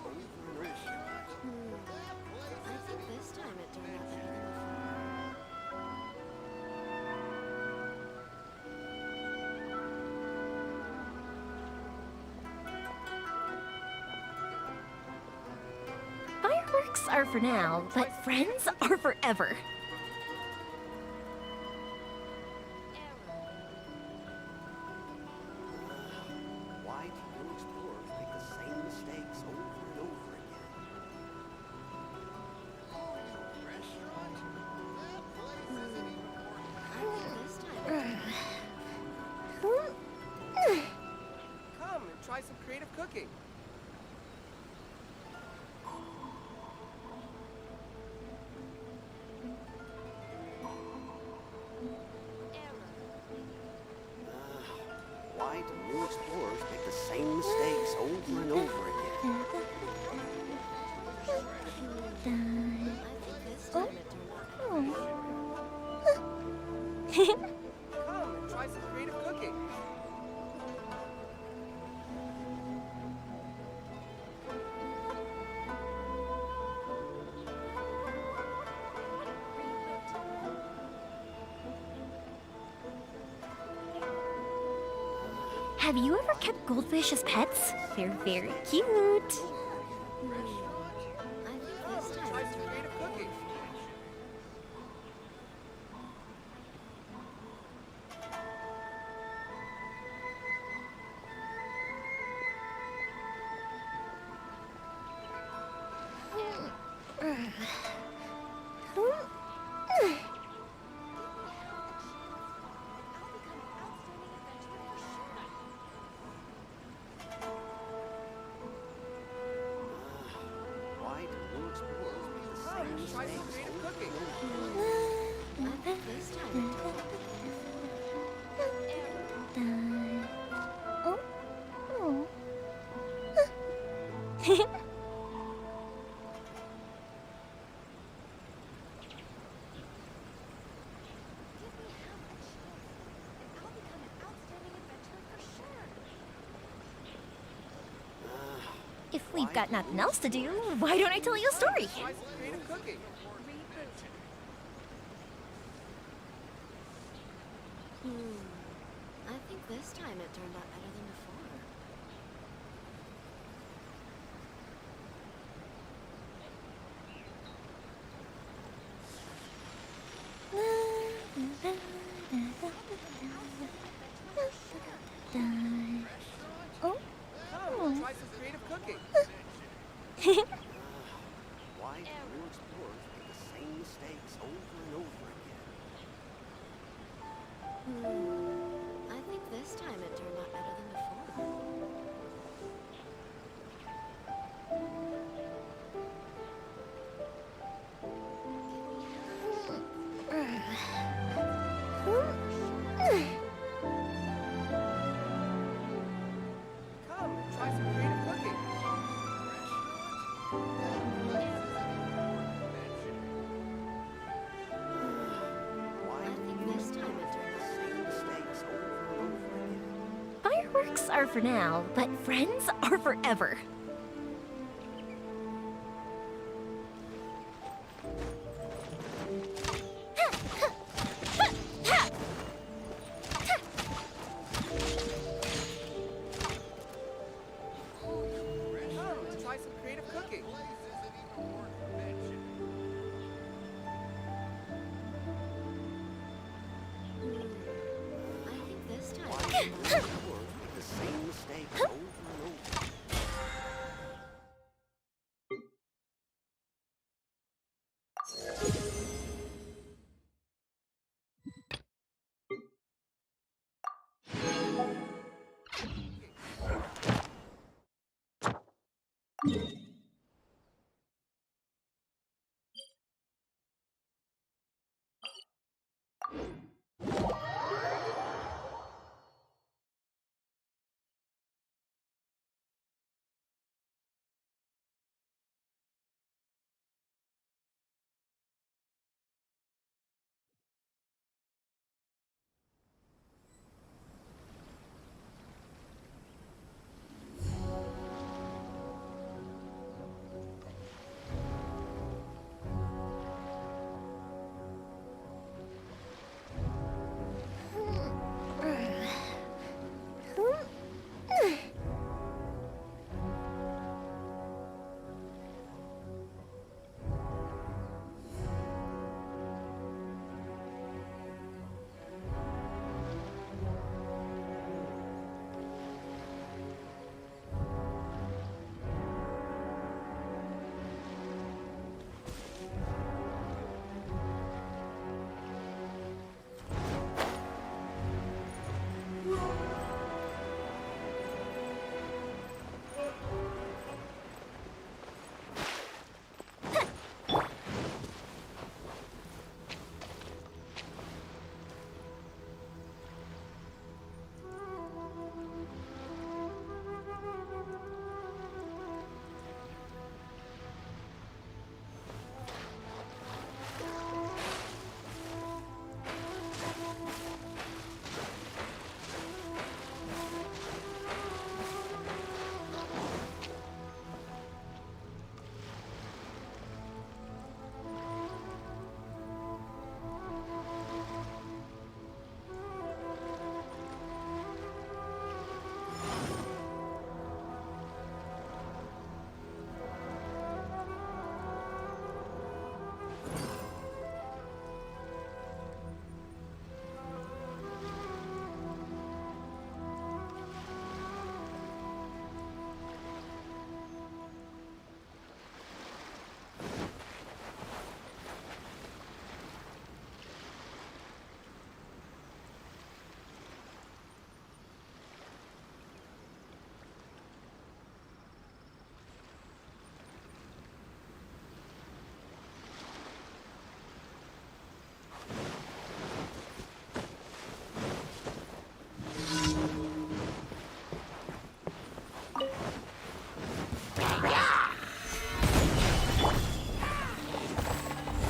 I think this time it turned out better than before. Fireworks are for now, but friends are forever. Why do new explorers make the same mistakes over and over again? Restaurant? That place isn't even I think this time. Come and try some creative cooking. Why do new explorers make the same mistakes over and over again? I think this time it turned out better. Come and try some creative cooking. Have you ever kept goldfish as pets? They're very cute. I think this time Try it some turned creative out cooking. Why do new explorers make the Come same and try some mistakes creative over cooking. and over again? I think this time it turned out If we've got nothing else to do, why don't I tell you a story? Try some creative cooking. I think this time it turned out better than before. Come and try some creative cooking. Why do new explorers make the same mistakes over and over again? I think this time it turned out better than before. Come and try some creative cooking. Why I do think new this time it explorers turned make the out same mistakes over and over again? Fireworks are for now, but friends are forever. Come and try some creative cooking. I think this time Why it do turned new out explorers make the same mistakes over and over?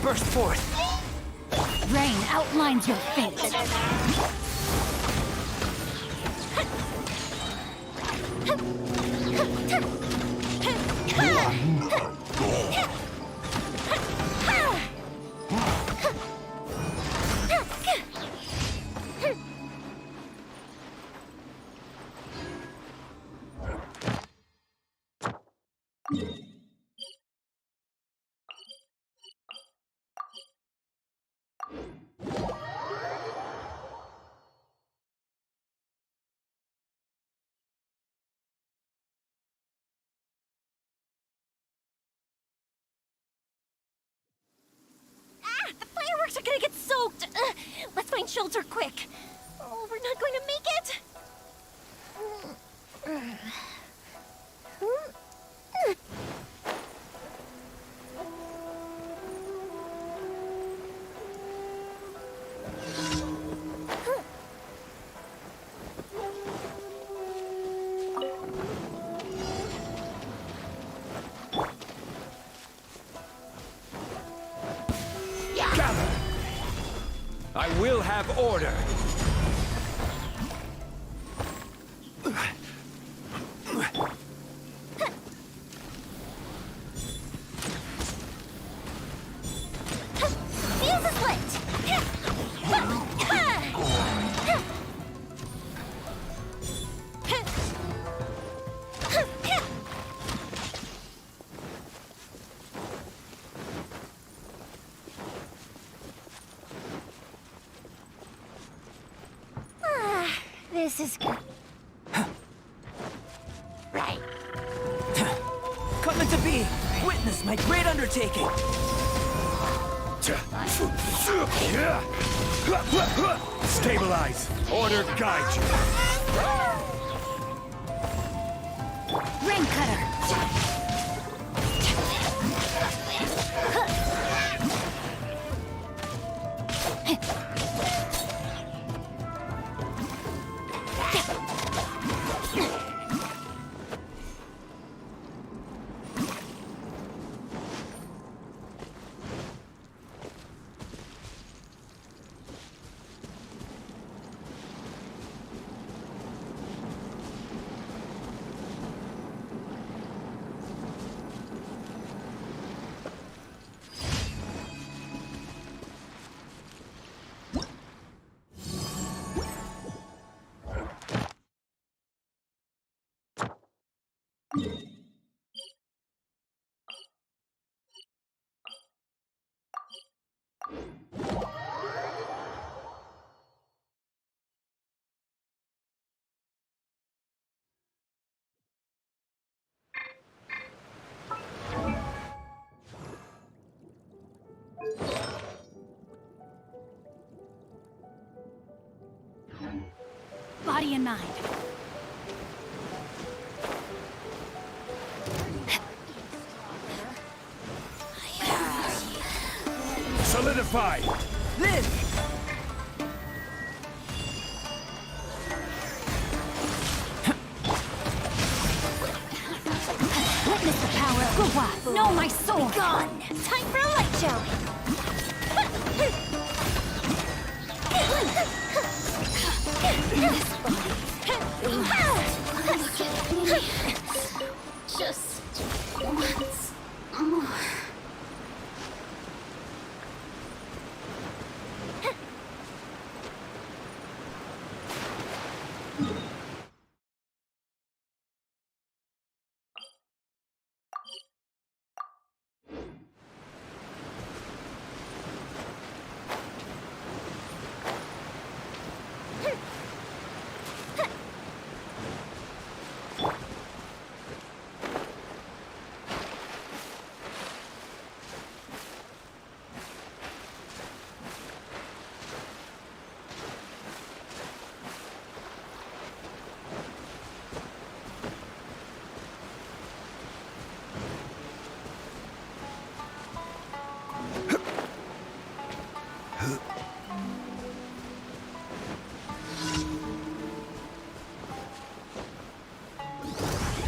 burst forth. Rain outlines your fate. The fireworks are gonna get soaked! Let's find shelter quick! Oh, we're not going to make it! Gather! I will have order. Fuse is lit! This is good. Right. Coming to be! Witness my great undertaking! Stabilize! Order guide you! Rain cutter! Body and mind. Solidify! Live! Witness the power of Gua. Know my soul. Be gone. Time for a light show. Just once more.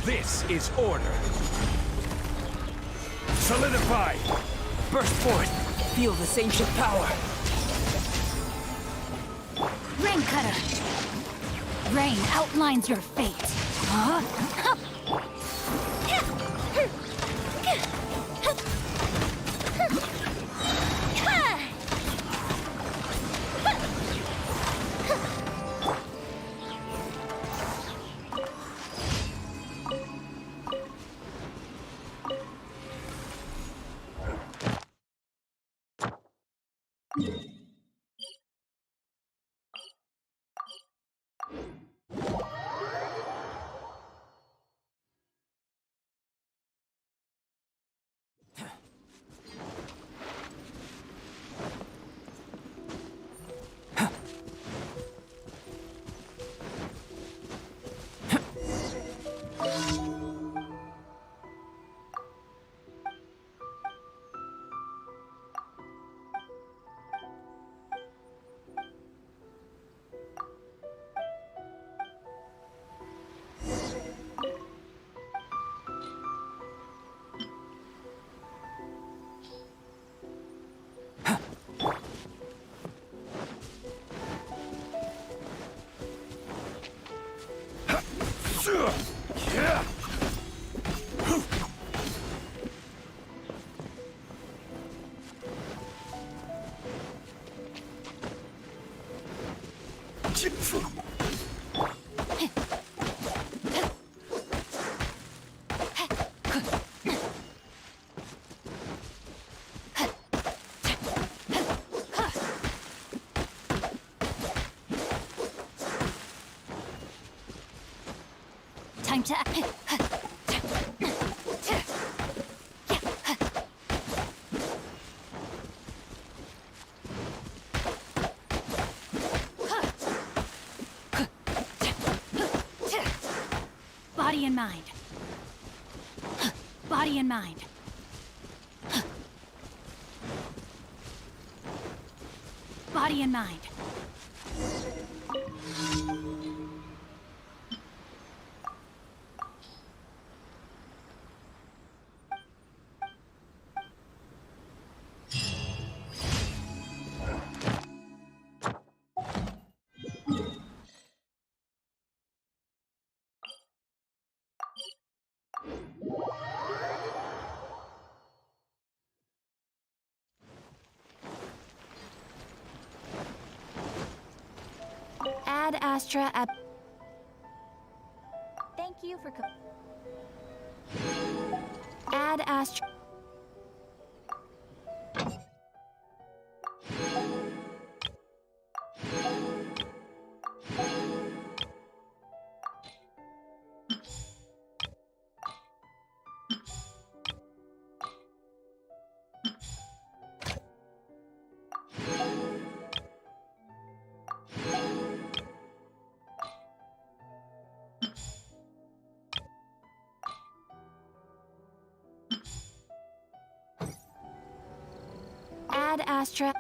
This is order. Solidify! Burst forth! feel this ancient power. Rain Cutter! Rain outlines your fate. Huh? Time to... Body and mind. Body and mind. Body and mind. Ad Astra ab... Thank you for... Ad Astra... Ad Astra...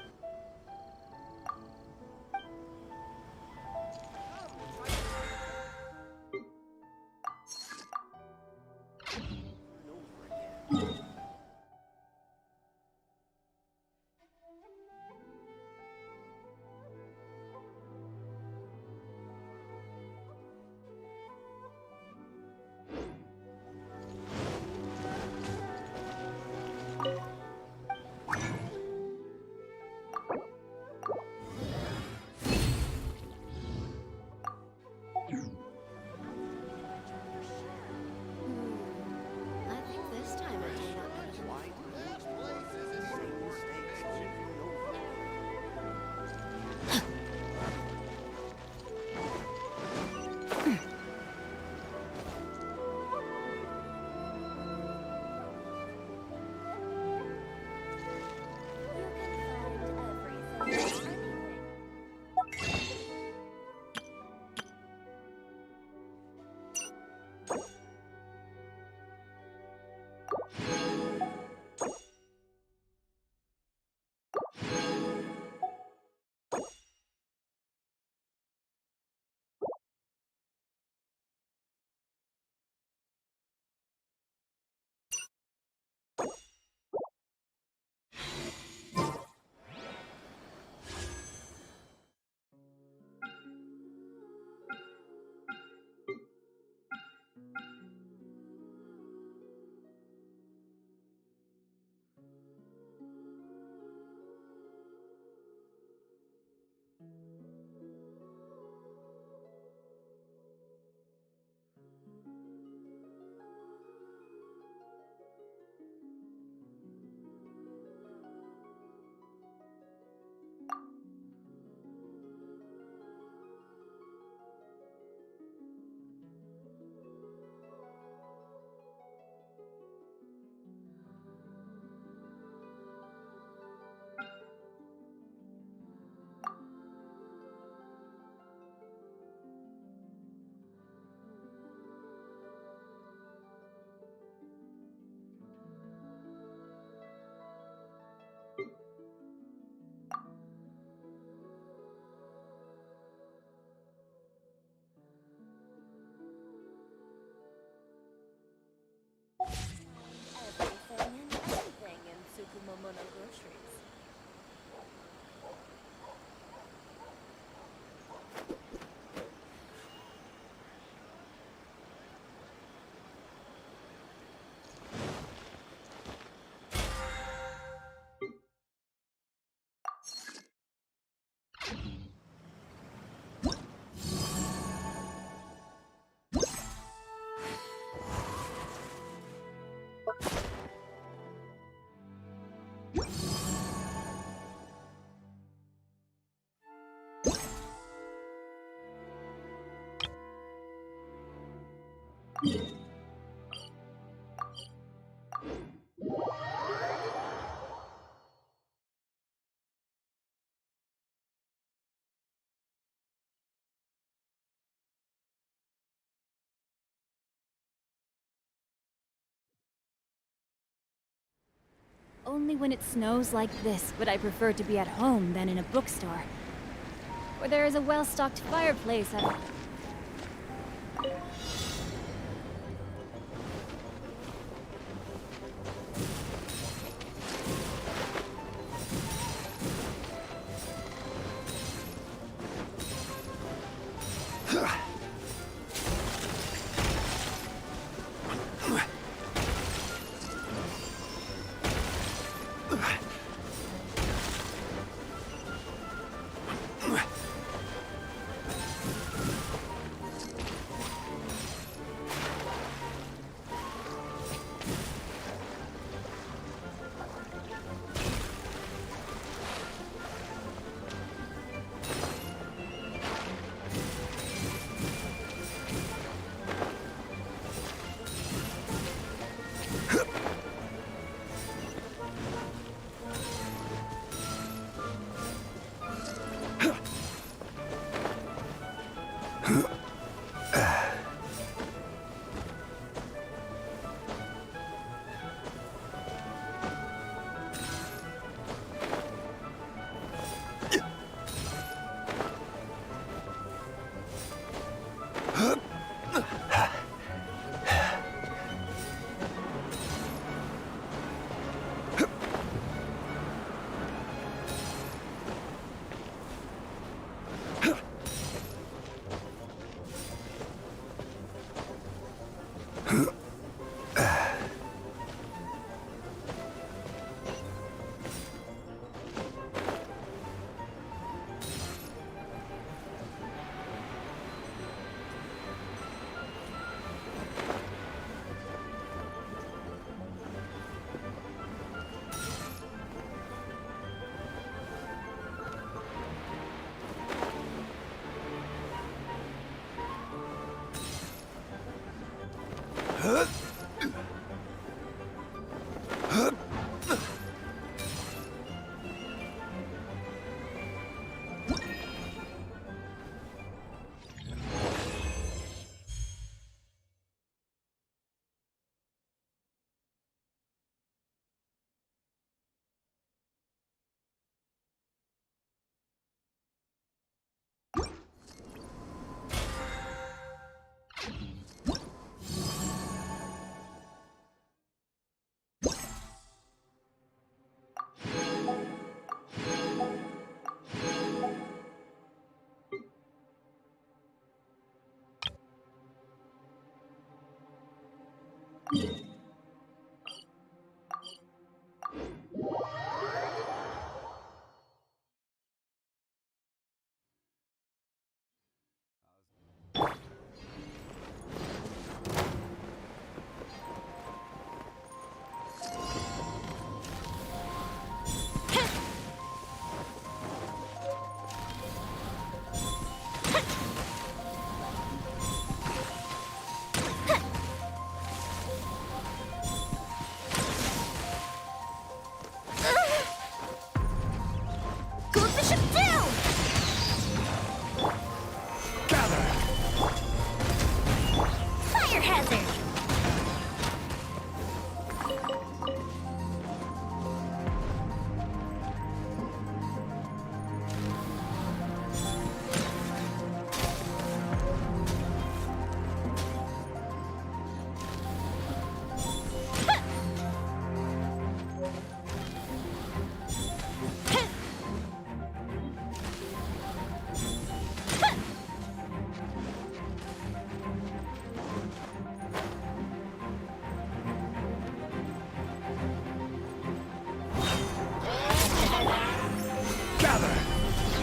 Only when it snows like this would I prefer to be at home than in a bookstore, where there is a well-stocked fireplace at...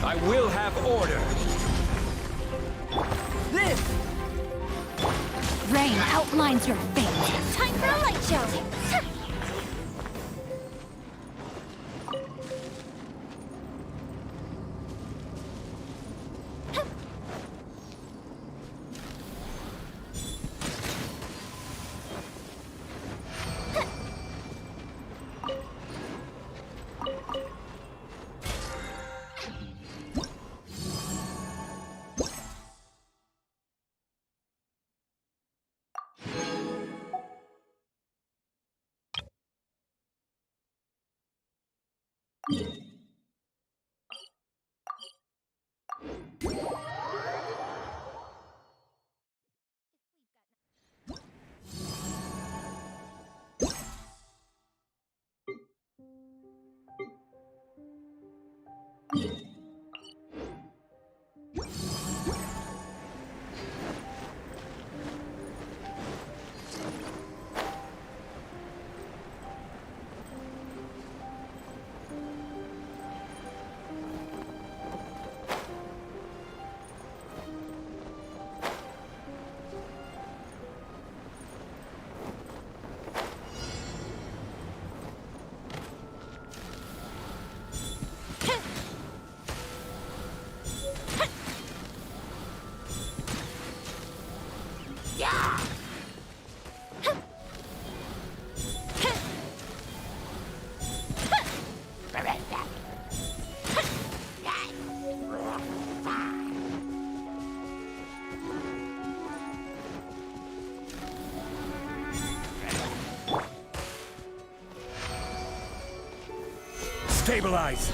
I will have order. This! Rain outlines your fate. Time for a light show. Stabilize!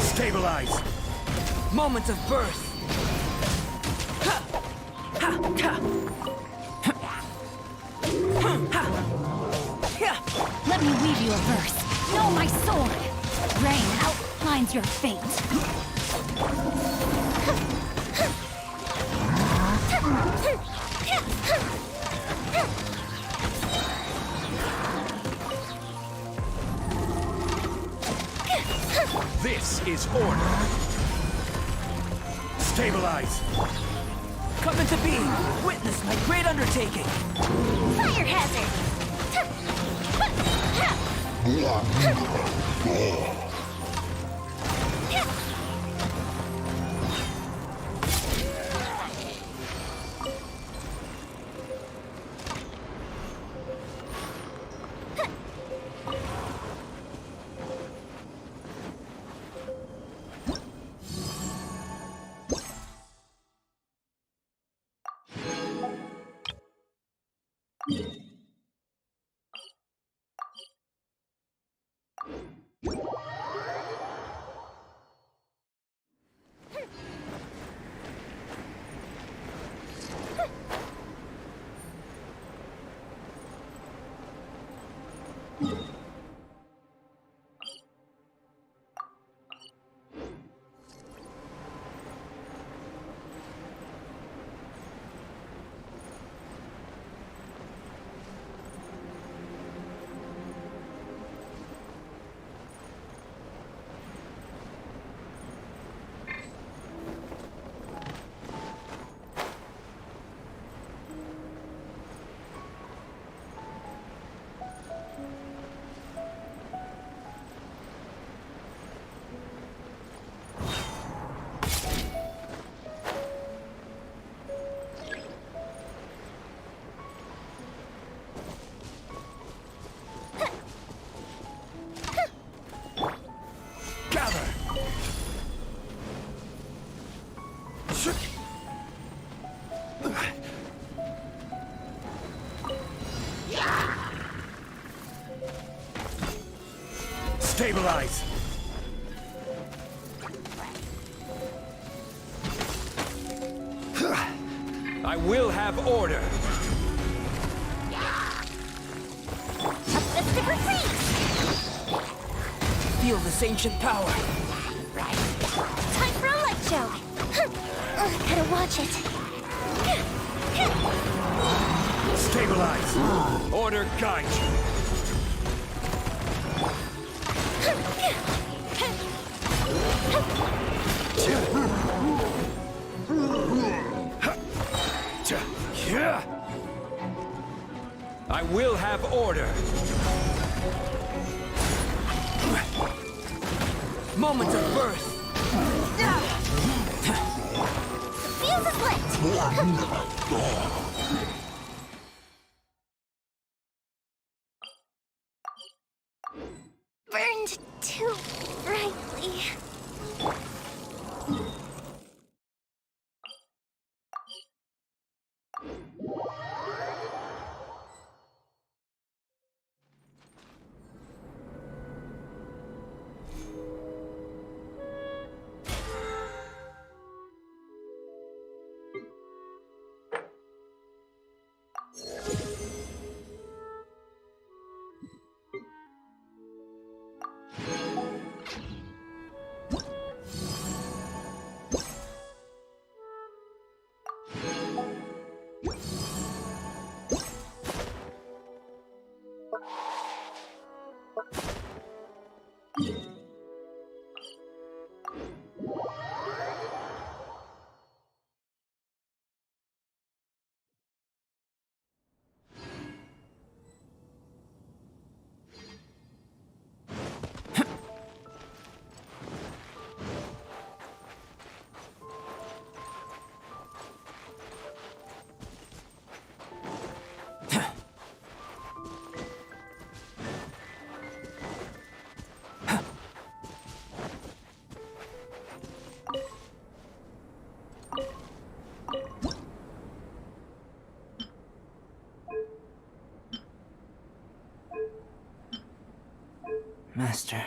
Stabilize! Moment of birth! Let me weave you a verse. Know my sword. Rain outlines your fate. This is order! Stabilize! Come into being! Witness my great undertaking! Fire hazard! Stabilize! I will have order! Uplifted retreat! Feel this ancient power! Time for a light show! Gotta watch it. Stabilize! Order guide you! I will have order. Moment of birth. Fuse is lit! Burned too brightly. Master.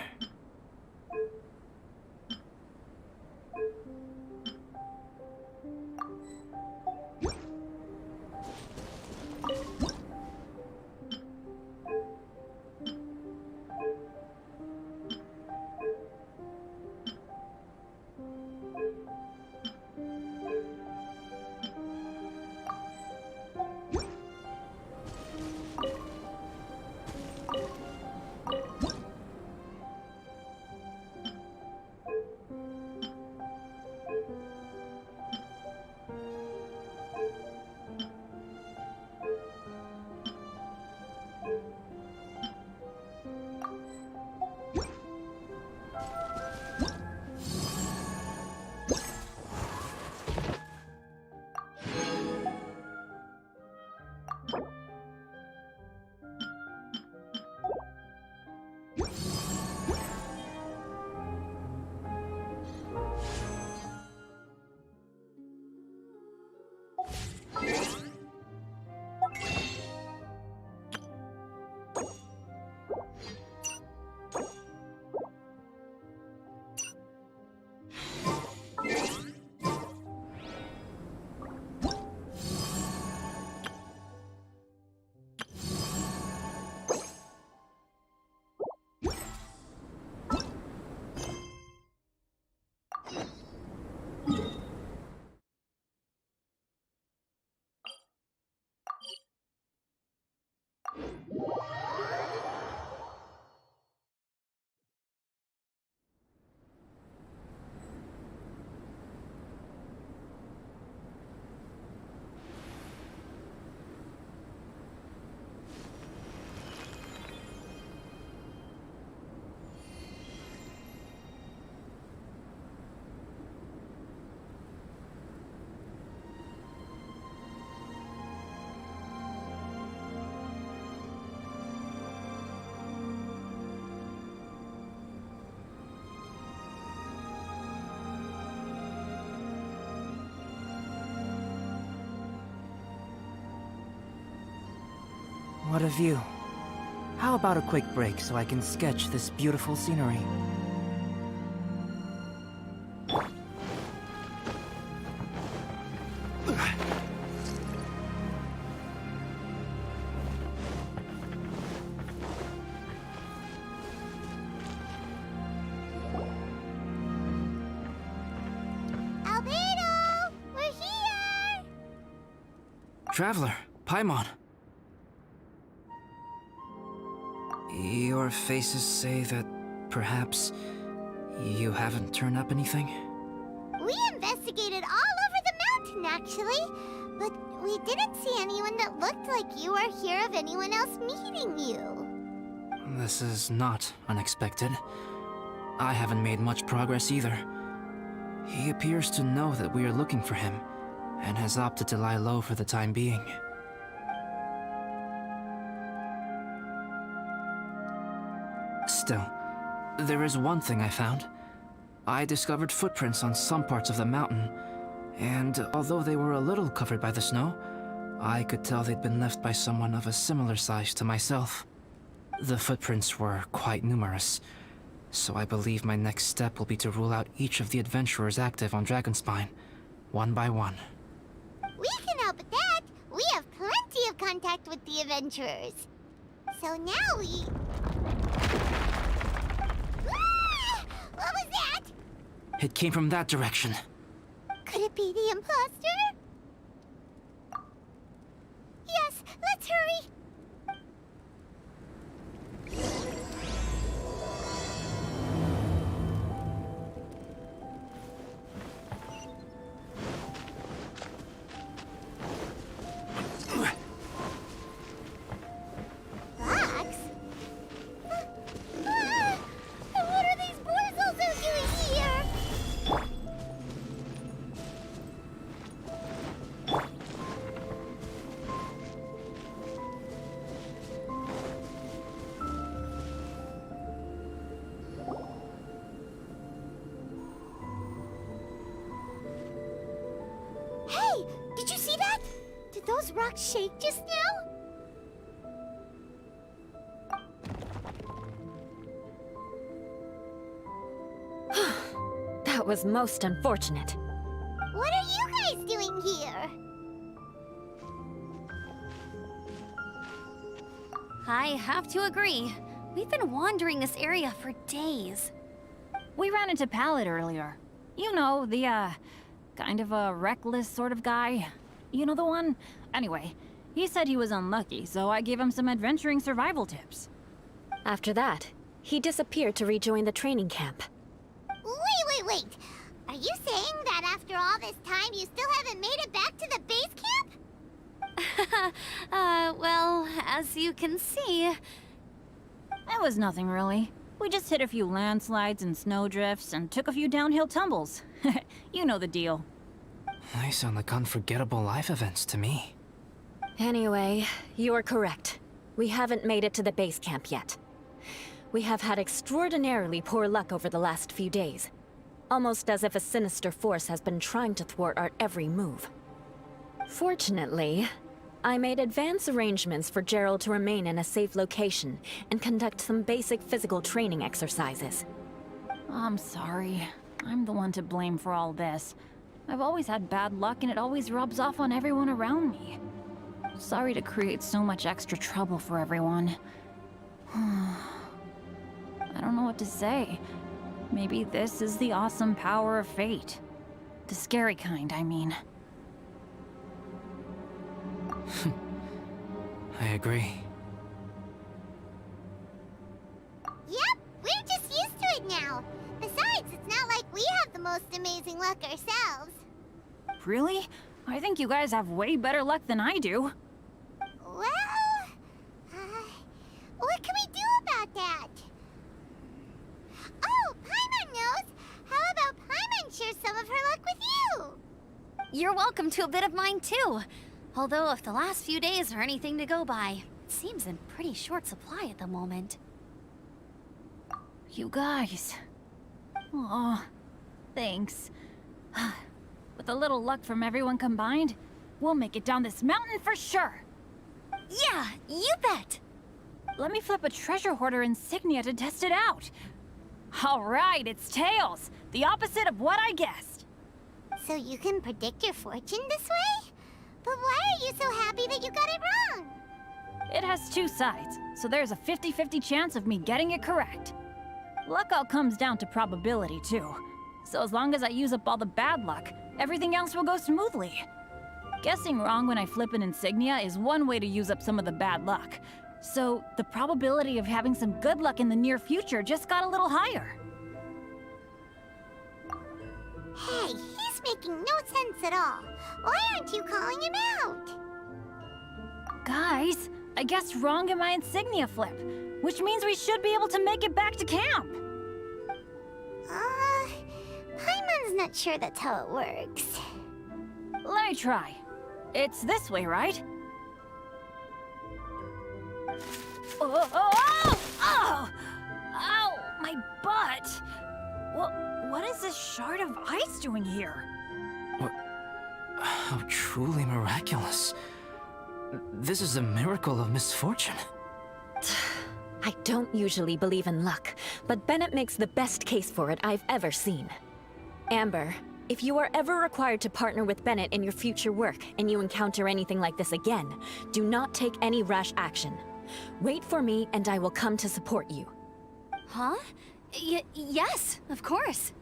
What a view. How about a quick break so I can sketch this beautiful scenery? ALBEDO! We're here! Traveler, Paimon. Your faces say that perhaps you haven't turned up anything? We investigated all over the mountain, actually. But we didn't see anyone that looked like you or hear of anyone else meeting you. This is not unexpected. I haven't made much progress either. He appears to know that we are looking for him, and has opted to lie low for the time being. Still, there is one thing I found. I discovered footprints on some parts of the mountain, and although they were a little covered by the snow, I could tell they'd been left by someone of a similar size to myself. The footprints were quite numerous, so I believe my next step will be to rule out each of the adventurers active on Dragonspine, one by one. We can help with that. We have plenty of contact with the adventurers. So now we... Ah! What was that? It came from that direction. Could it be the imposter? Yes, let's hurry. Rocks? What are these boys also doing here? Hey, did you see that? Did those rocks shake just now? That was most unfortunate. What are you guys doing here? I have to agree. We've been wandering this area for days. We ran into Pallet earlier. You know, the, kind of a reckless sort of guy. You know the one? Anyway, he said he was unlucky, so I gave him some adventuring survival tips. After that, he disappeared to rejoin the training camp. Wait. Are you saying that after all this time you still haven't made it back to the base camp? Well, as you can see... It was nothing really. We just hit a few landslides and snowdrifts and took a few downhill tumbles. You know the deal. They sound like unforgettable life events to me. Anyway, you're correct. We haven't made it to the base camp yet. We have had extraordinarily poor luck over the last few days. Almost as if a sinister force has been trying to thwart our every move. Fortunately, I made advance arrangements for Gerald to remain in a safe location and conduct some basic physical training exercises. I'm sorry. I'm the one to blame for all this. I've always had bad luck and it always rubs off on everyone around me. Sorry to create so much extra trouble for everyone. I don't know what to say. Maybe this is the awesome power of fate. The scary kind, I mean. I agree. Yep, we're just used to it now. Besides, it's not like we have the most amazing luck ourselves. Really? I think you guys have way better luck than I do. Well, what can we do about that? Oh, Paimon knows! How about Paimon share some of her luck with you? You're welcome to a bit of mine, too. Although, if the last few days are anything to go by, it seems in pretty short supply at the moment. You guys. Aw, thanks. With a little luck from everyone combined, we'll make it down this mountain for sure. Yeah, you bet! Let me flip a treasure hoarder insignia to test it out. All right, it's tails. The opposite of what I guessed. So you can predict your fortune this way? But why are you so happy that you got it wrong? It has two sides, so there's a 50-50 chance of me getting it correct. Luck all comes down to probability, too. So as long as I use up all the bad luck, everything else will go smoothly. Guessing wrong when I flip an insignia is one way to use up some of the bad luck. So the probability of having some good luck in the near future just got a little higher. Hey, he's making no sense at all. Why aren't you calling him out? Guys, I guess wrong in my insignia flip, which means we should be able to make it back to camp. Paimon's not sure that's how it works. Let me try. It's this way, right? Oh! Ow! My butt! What is this shard of ice doing here? How truly miraculous. This is a miracle of misfortune. I don't usually believe in luck, but Bennett makes the best case for it I've ever seen. Amber, if you are ever required to partner with Bennett in your future work and you encounter anything like this again, do not take any rash action. Wait for me and I will come to support you. Huh? Yes, of course.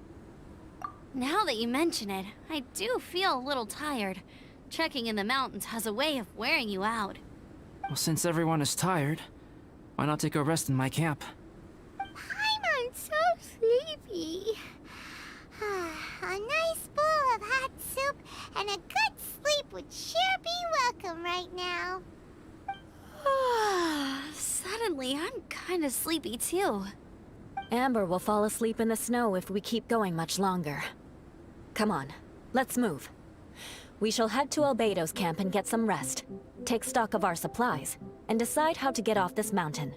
Now that you mention it, I do feel a little tired. Trekking in the mountains has a way of wearing you out. Well, since everyone is tired, why not take a rest in my camp? Paimon's so sleepy. A nice bowl of hot soup and a good sleep would sure be welcome right now. Suddenly, I'm kinda sleepy too. Amber will fall asleep in the snow if we keep going much longer. Come on, let's move. We shall head to ALBEDO's camp and get some rest, take stock of our supplies, and decide how to get off this mountain.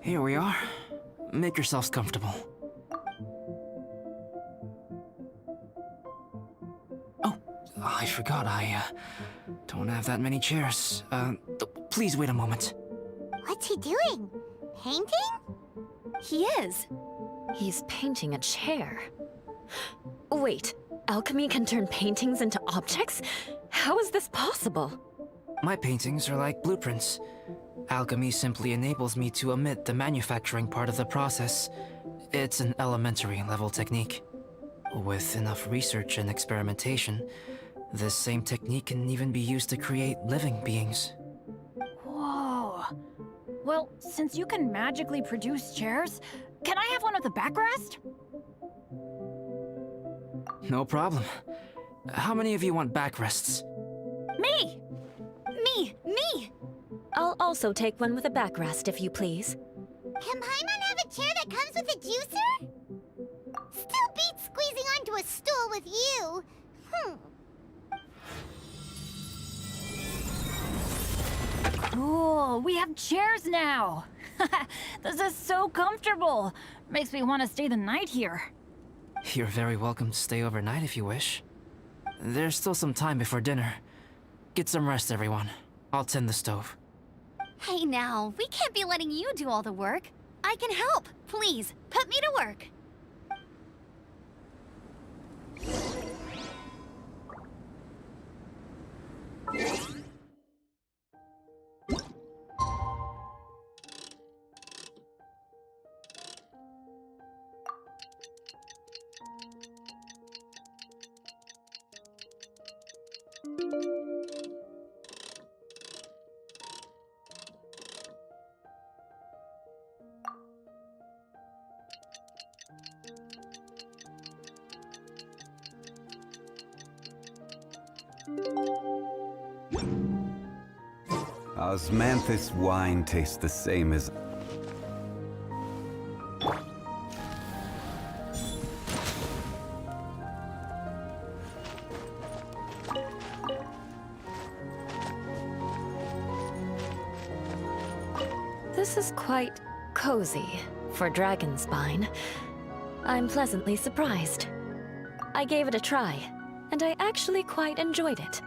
Here we are. Make yourselves comfortable. Oh, I forgot I don't have that many chairs. Please wait a moment. What's he doing? Painting? He is. He's painting a chair. Wait, alchemy can turn paintings into objects? How is this possible? My paintings are like blueprints. Alchemy simply enables me to omit the manufacturing part of the process. It's an elementary level technique. With enough research and experimentation, this same technique can even be used to create living beings. Whoa. Well, since you can magically produce chairs, can I have one with a backrest? No problem. How many of you want backrests? Me! Me! I'll also take one with a backrest, if you please. Can Paimon have a chair that comes with a juicer? Still beats squeezing onto a stool with you. Cool, we have chairs now! This is so comfortable! Makes me want to stay the night here. You're very welcome to stay overnight if you wish. There's still some time before dinner. Get some rest, everyone. I'll tend the stove. Hey now, we can't be letting you do all the work. I can help. Please, put me to work. Osmanthus wine tastes the same as... This is quite cozy for Dragonspine. I'm pleasantly surprised. I gave it a try, and I actually quite enjoyed it.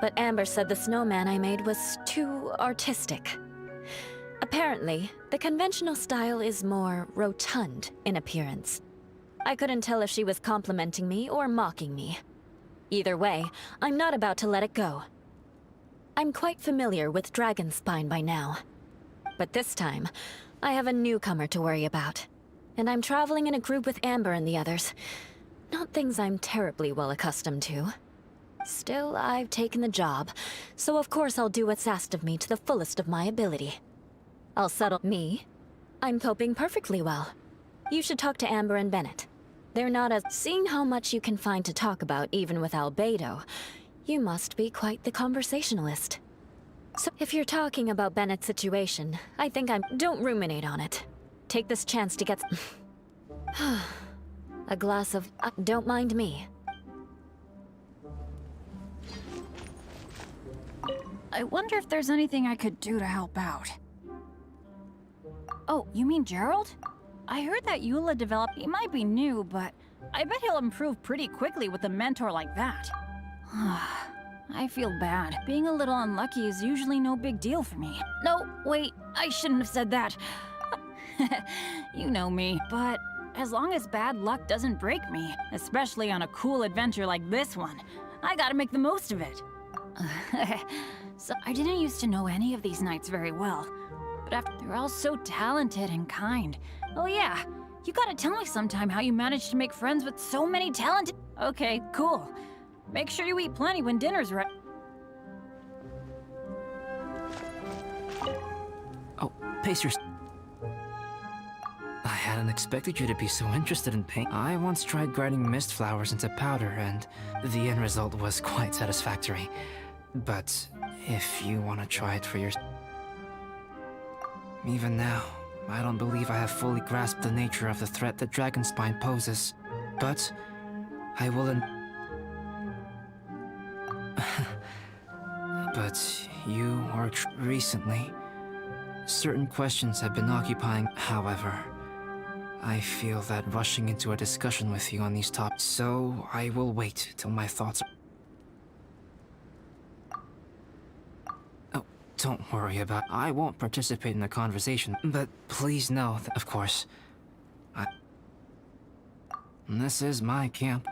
But Amber said the snowman I made was too artistic. A Apparently, the conventional style is more rotund in appearance. I couldn't tell if she was complimenting me or mocking me. Either way, I'm not about to let it go. I'm quite familiar with Dragon Spine by now. But this time, I have a newcomer to worry about. And I'm traveling in a group with Amber and the others. Not things I'm terribly well accustomed to. Still, I've taken the job, so of course I'll do what's asked of me to the fullest of my ability. I'll settle me. I'm coping perfectly well. You should talk to Amber and Bennett. They're not as... Seeing how much you can find to talk about even with ALBEDO, you must be quite the conversationalist. So if you're talking about Bennett's situation, I think Don't ruminate on it. Take this chance to get... a glass of... don't mind me. I wonder if there's anything I could do to help out. Oh, you mean Gerald? I heard that Eula developed... He might be new, but I bet he'll improve pretty quickly with a mentor like that. I feel bad. Being a little unlucky is usually no big deal for me. No, wait, I shouldn't have said that. You know me, but as long as bad luck doesn't break me, especially on a cool adventure like this one, I gotta make the most of it. So I didn't used to know any of these knights very well, but after they're all so talented and kind. Oh yeah, you gotta tell me sometime how you managed to make friends with so many talented... Okay, cool. Make sure you eat plenty when dinner's ready. Oh, pace yourself. I hadn't expected you to be so interested in paint. I once tried grinding mist flowers into powder, and the end result was quite satisfactory. But if you want to try it for yourself... Even now, I don't believe I have fully grasped the nature of the threat that Dragonspine poses. But I will But you are recently. Certain questions have been occupying. However, I feel that rushing into a discussion with you on these topics, so I will wait till my thoughts are... Oh, don't worry about... I won't participate in the conversation, but please know that, of course, this is my camp.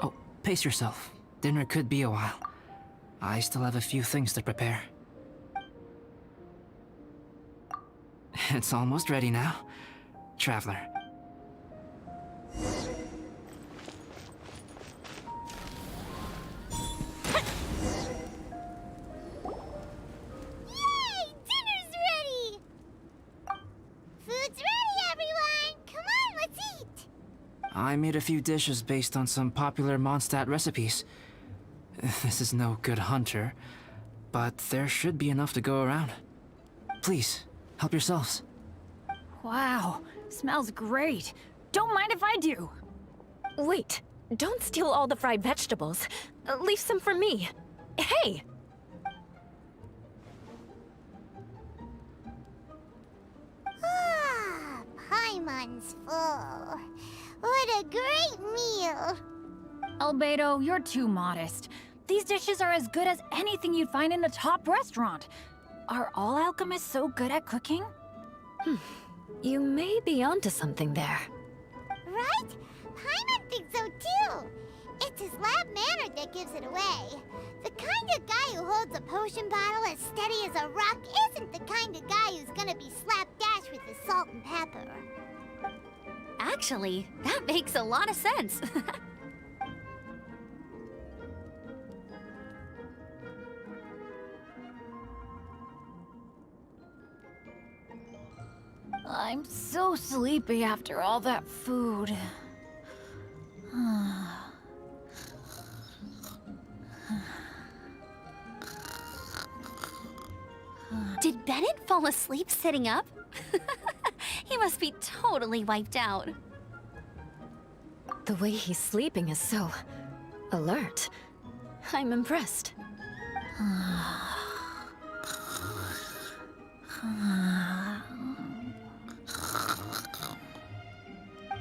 Oh, pace yourself. Dinner could be a while. I still have a few things to prepare. It's almost ready now, traveler. I made a few dishes based on some popular Mondstadt recipes. This is no good hunter, but there should be enough to go around. Please, help yourselves. Wow, smells great. Don't mind if I do. Wait, don't steal all the fried vegetables. Leave some for me. Hey! Ah, Paimon's full. What a great meal! ALBEDO, you're too modest. These dishes are as good as anything you'd find in a top restaurant. Are all alchemists so good at cooking? You may be onto something there. Right? Paimon thinks so too. It's his lab manner that gives it away. The kind of guy who holds a potion bottle as steady as a rock isn't the kind of guy who's gonna be slapdash with the salt and pepper. Actually, that makes a lot of sense. I'm so sleepy after all that food. Did Bennett fall asleep sitting up? He must be totally wiped out. The way he's sleeping is so... alert. I'm impressed.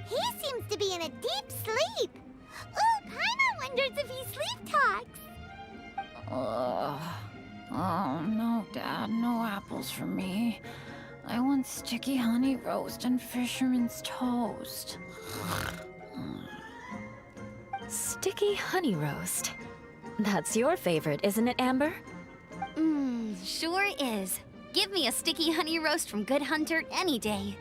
He seems to be in a deep sleep. Ooh, Paimon wonders if he sleep talks. Oh, no, Dad, no apples for me. I want sticky honey roast and fisherman's toast. Sticky honey roast. That's your favorite, isn't it, Amber? Sure is. Give me a sticky honey roast from Good Hunter any day.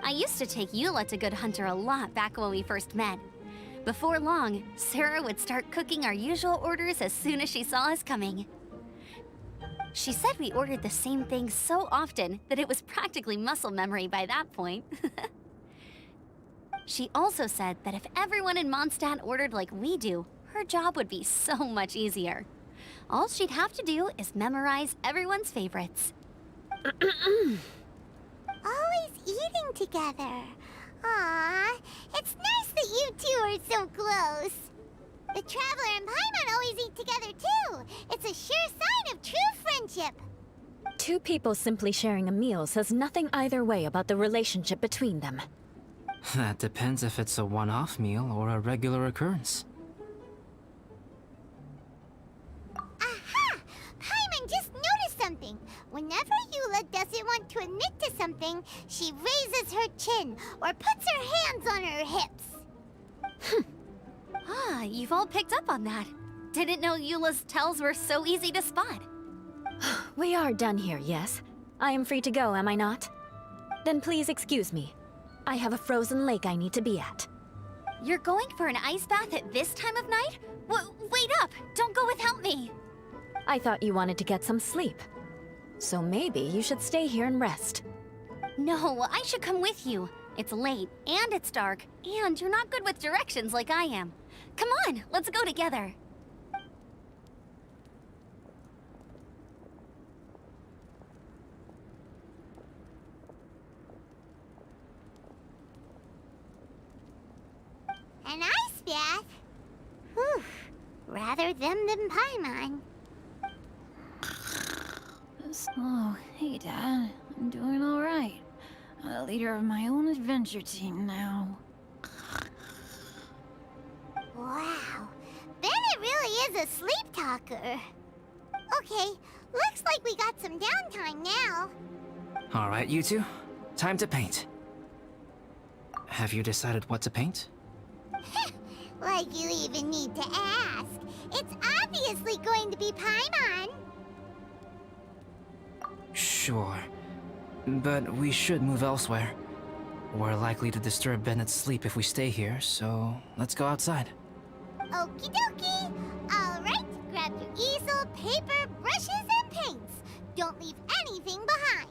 I used to take Eula to Good Hunter a lot back when we first met. Before long, Sarah would start cooking our usual orders as soon as she saw us coming. She said we ordered the same thing so often that it was practically muscle memory by that point. She also said that if everyone in Mondstadt ordered like we do, her job would be so much easier. All she'd have to do is memorize everyone's favorites. Always eating together. Aww, it's nice that you two are so close. The Traveler and Paimon always eat together too. It's a sure sign of true friendship. Two people simply sharing a meal says nothing either way about the relationship between them. That depends if it's a one-off meal or a regular occurrence. Aha! Paimon just noticed something. Whenever Eula doesn't want to admit to something, she raises her chin or puts her hands on her hips. Ah, you've all picked up on that. Didn't know Eula's tells were so easy to spot. We are done here, yes? I am free to go, am I not? Then please excuse me. I have a frozen lake I need to be at. You're going for an ice bath at this time of night? Wait up! Don't go without me! I thought you wanted to get some sleep. So maybe you should stay here and rest. No, I should come with you. It's late, and it's dark, and you're not good with directions like I am. Come on, let's go together. An ice bath? Whew. Rather them than Paimon. Oh, hey, Dad. I'm doing all right. I'm the leader of my own adventure team now. Wow. Bennett really is a sleep talker. Okay, looks like we got some downtime now. All right, you two. Time to paint. Have you decided what to paint? Like you even need to ask. It's obviously going to be Paimon. Sure. But we should move elsewhere. We're likely to disturb Bennett's sleep if we stay here, so let's go outside. Okie dokie. All right, grab your easel, paper, brushes, and paints. Don't leave anything behind.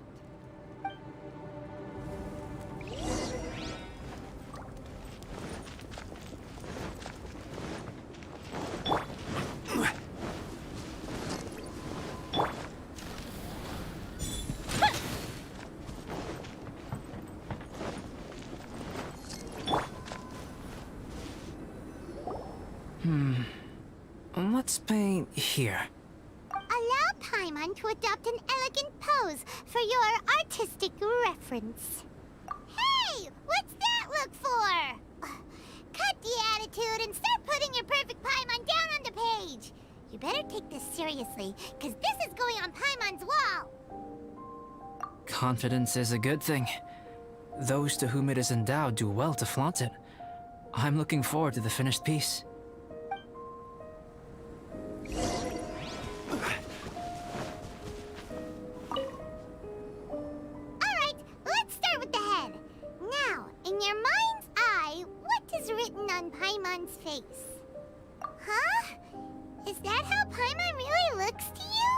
Let's paint here. Allow Paimon to adopt an elegant pose for your artistic reference. Hey, what's that look for? Cut the attitude and start putting your perfect Paimon down on the page. You better take this seriously, because this is going on Paimon's wall. Confidence is a good thing. Those to whom it is endowed do well to flaunt it. I'm looking forward to the finished piece. Alright, let's start with the head. Now, in your mind's eye, what is written on Paimon's face? Huh? Is that how Paimon really looks to you?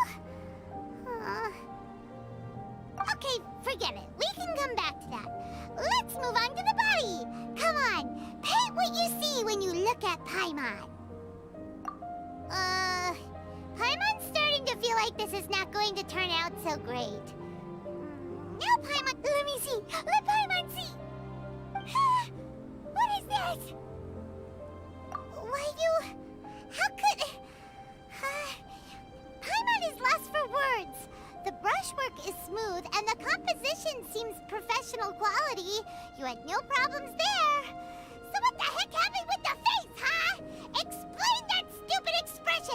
Okay, forget it. We can come back to that. Let's move on to the body. Come on, paint what you see when you look at Paimon. Paimon's starting to feel like this is not going to turn out so great. Now Paimon, let me see. Let Paimon see. What is that? Why you...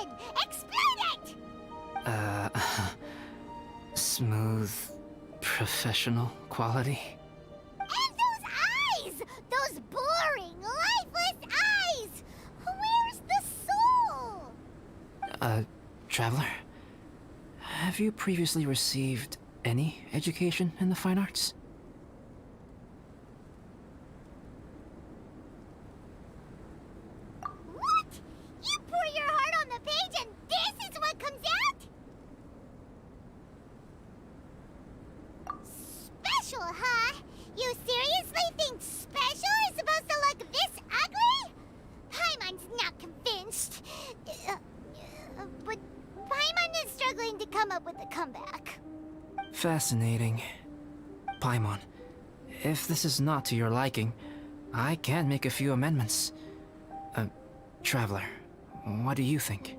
Welkin! Explode it! Smooth, professional quality. And those eyes! Those boring, lifeless eyes! Where's the soul? Traveler? Have you previously received any education in the fine arts? What? You pour your heart on the page and this is what comes out? Special, huh? You seriously think special is supposed to look this ugly? Paimon's not convinced. But Paimon is struggling to come up with a comeback. Fascinating. Paimon, if this is not to your liking, I can make a few amendments. Traveler, what do you think?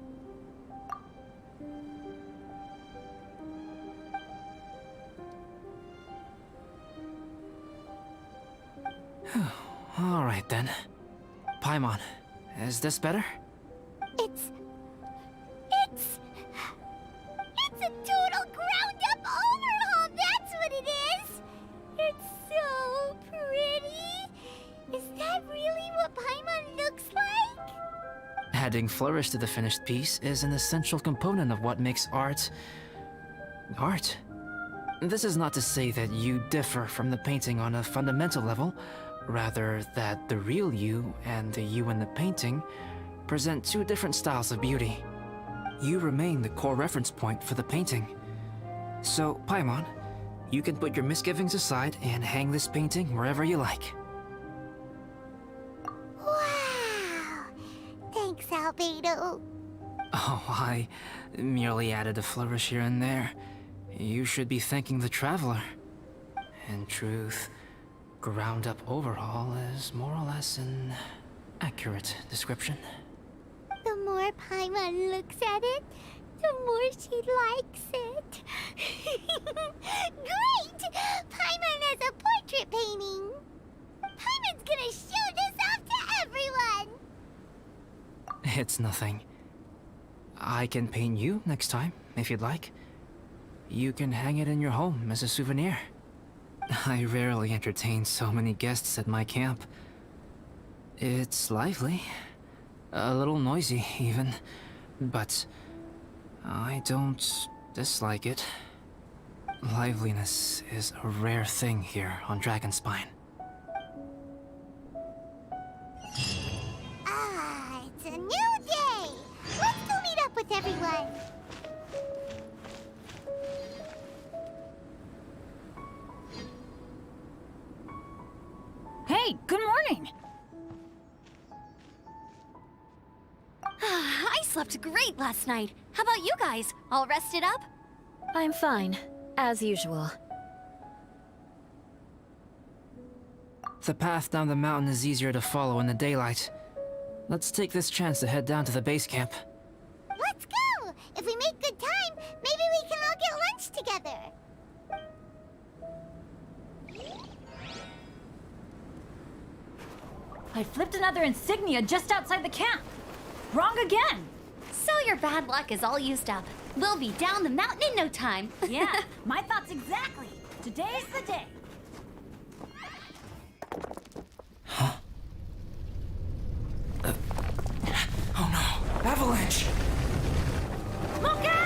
All right then. Paimon, is this better? It's a total ground-up overhaul, that's what it is! It's so pretty! Is that really what Paimon looks like? Adding flourish to the finished piece is an essential component of what makes art... art. This is not to say that you differ from the painting on a fundamental level, rather that the real you and the you in the painting present two different styles of beauty. You remain the core reference point for the painting. So, Paimon, you can put your misgivings aside and hang this painting wherever you like. Wow! Thanks, ALBEDO. Oh, I merely added a flourish here and there. You should be thanking the Traveler. In truth, ground-up overhaul is more or less an accurate description. The more Paimon looks at it, the more she likes it. Great! Paimon has a portrait painting! Paimon's gonna show this off to everyone! It's nothing. I can paint you next time, if you'd like. You can hang it in your home as a souvenir. I rarely entertain so many guests at my camp. It's lively. A little noisy, even. But I don't dislike it. Liveliness is a rare thing here on Dragonspine. Ah, it's a new day! Let's go meet up with everyone! Hey, good morning! I slept great last night. How about you guys? All rested up? I'm fine, as usual. The path down the mountain is easier to follow in the daylight. Let's take this chance to head down to the base camp. Let's go! If we make good time, maybe we can all get lunch together! I flipped another insignia just outside the camp! Wrong again! So your bad luck is all used up. We'll be down the mountain in no time. Yeah, my thoughts exactly. Today's the day. Huh? Oh no! Avalanche! Look out!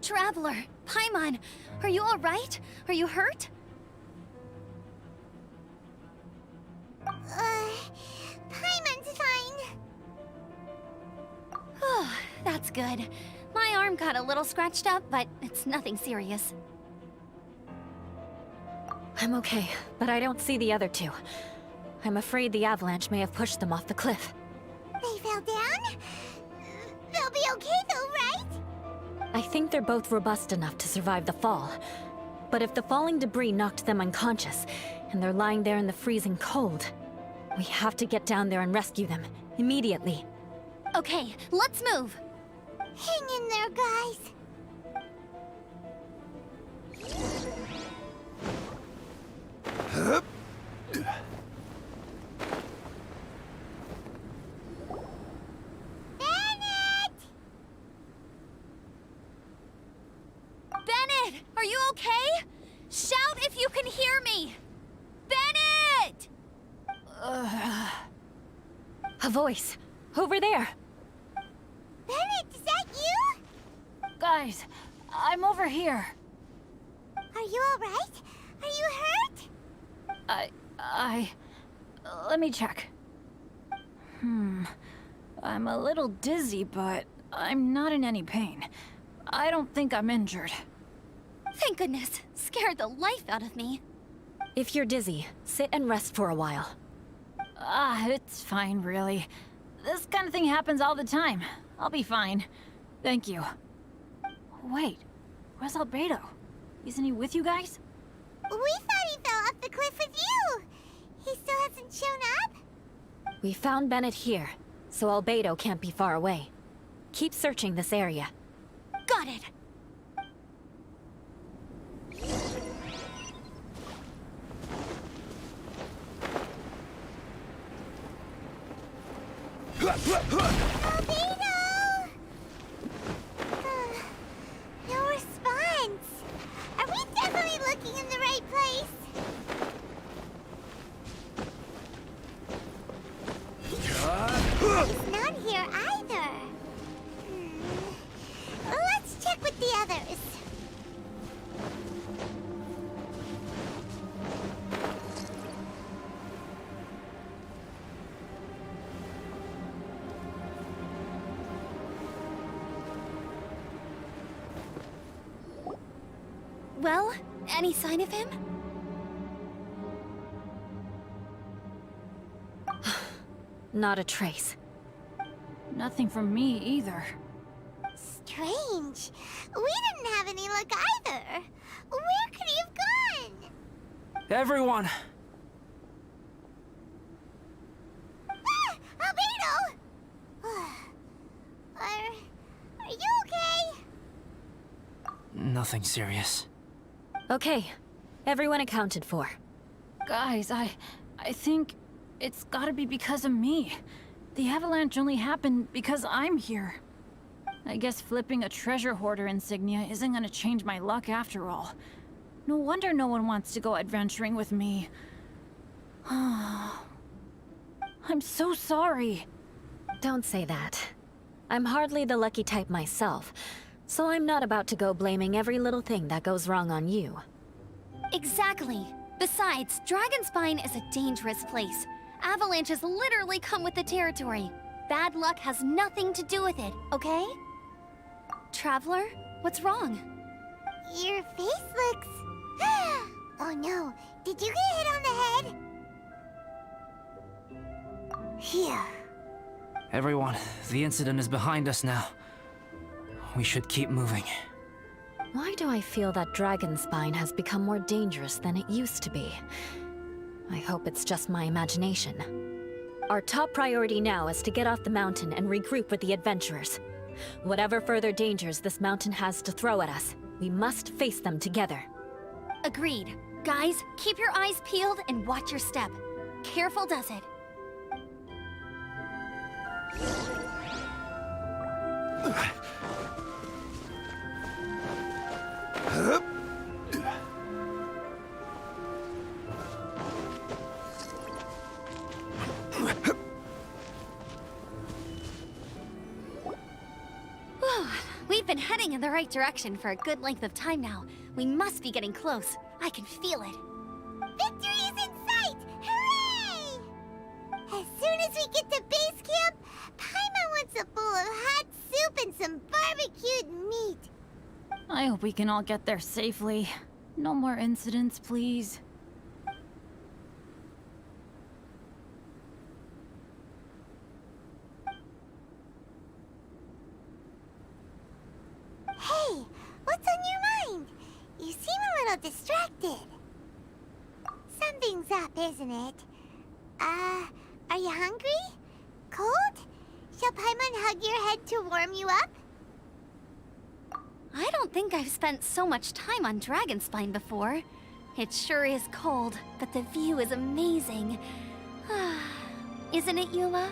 Traveler, Paimon, are you all right? Are you hurt? Paimon's fine. Oh, that's good. My arm got a little scratched up, but it's nothing serious. I'm okay, but I don't see the other two. I'm afraid the avalanche may have pushed them off the cliff. They fell down? They'll be okay though, right? I think they're both robust enough to survive the fall. But if the falling debris knocked them unconscious, and they're lying there in the freezing cold, We have to get down there and rescue them. Immediately. Okay, let's move. Hang in there, guys. Bennett! Bennett, are you okay? Shout if you can hear me! Bennett! A voice. Over there. Bennett, is that you? Guys, I'm over here. Are you alright? Are you hurt? Let me check. I'm a little dizzy, but I'm not in any pain. I don't think I'm injured. Thank goodness. Scared the life out of me. If you're dizzy, sit and rest for a while. It's fine, really. This kind of thing happens all the time. I'll be fine. Thank you. Wait, where's Albedo? Isn't he with you guys? We thought he fell off the cliff with you. He still hasn't shown up? We found Bennett here, so Albedo can't be far away. Keep searching this area. Got it. Albedo! No response. Are we definitely looking in the right place? He's not here either. Let's check with the others. Well, any sign of him? Not a trace. Nothing from me either. Strange. We didn't have any luck either. Where could he have gone? Everyone! Ah! Albedo! Are you okay? Nothing serious. Okay, everyone accounted for. Guys, I think it's gotta be because of me. The avalanche only happened because I'm here. I guess flipping a treasure hoarder insignia isn't gonna change my luck after all. No wonder no one wants to go adventuring with me. I'm so sorry. Don't say that. I'm hardly the lucky type myself, so I'm not about to go blaming every little thing that goes wrong on you. Exactly. Besides, Dragonspine is a dangerous place. Avalanches literally come with the territory. Bad luck has nothing to do with it, okay? Traveler, what's wrong? Your face looks... Oh no, did you get hit on the head? Phew. Everyone, the incident is behind us now. We should keep moving. Why do I feel that Dragonspine has become more dangerous than it used to be? I hope it's just my imagination. Our top priority now is to get off the mountain and regroup with the adventurers. Whatever further dangers this mountain has to throw at us, we must face them together. Agreed. Guys, keep your eyes peeled and watch your step. Careful does it. We've been heading in the right direction for a good length of time now. We must be getting close. I can feel it. Victory is in sight! Hooray! As soon as we get to base camp, Paimon wants a bowl of hot soup and some barbecued meat. I hope we can all get there safely. No more incidents, please. Hey, what's on your mind? You seem a little distracted. Something's up, isn't it? you hungry? Cold? Shall Paimon hug your head to warm you up? I don't think I've spent so much time on Dragonspine before. It sure is cold, but the view is amazing. Isn't it, Eula?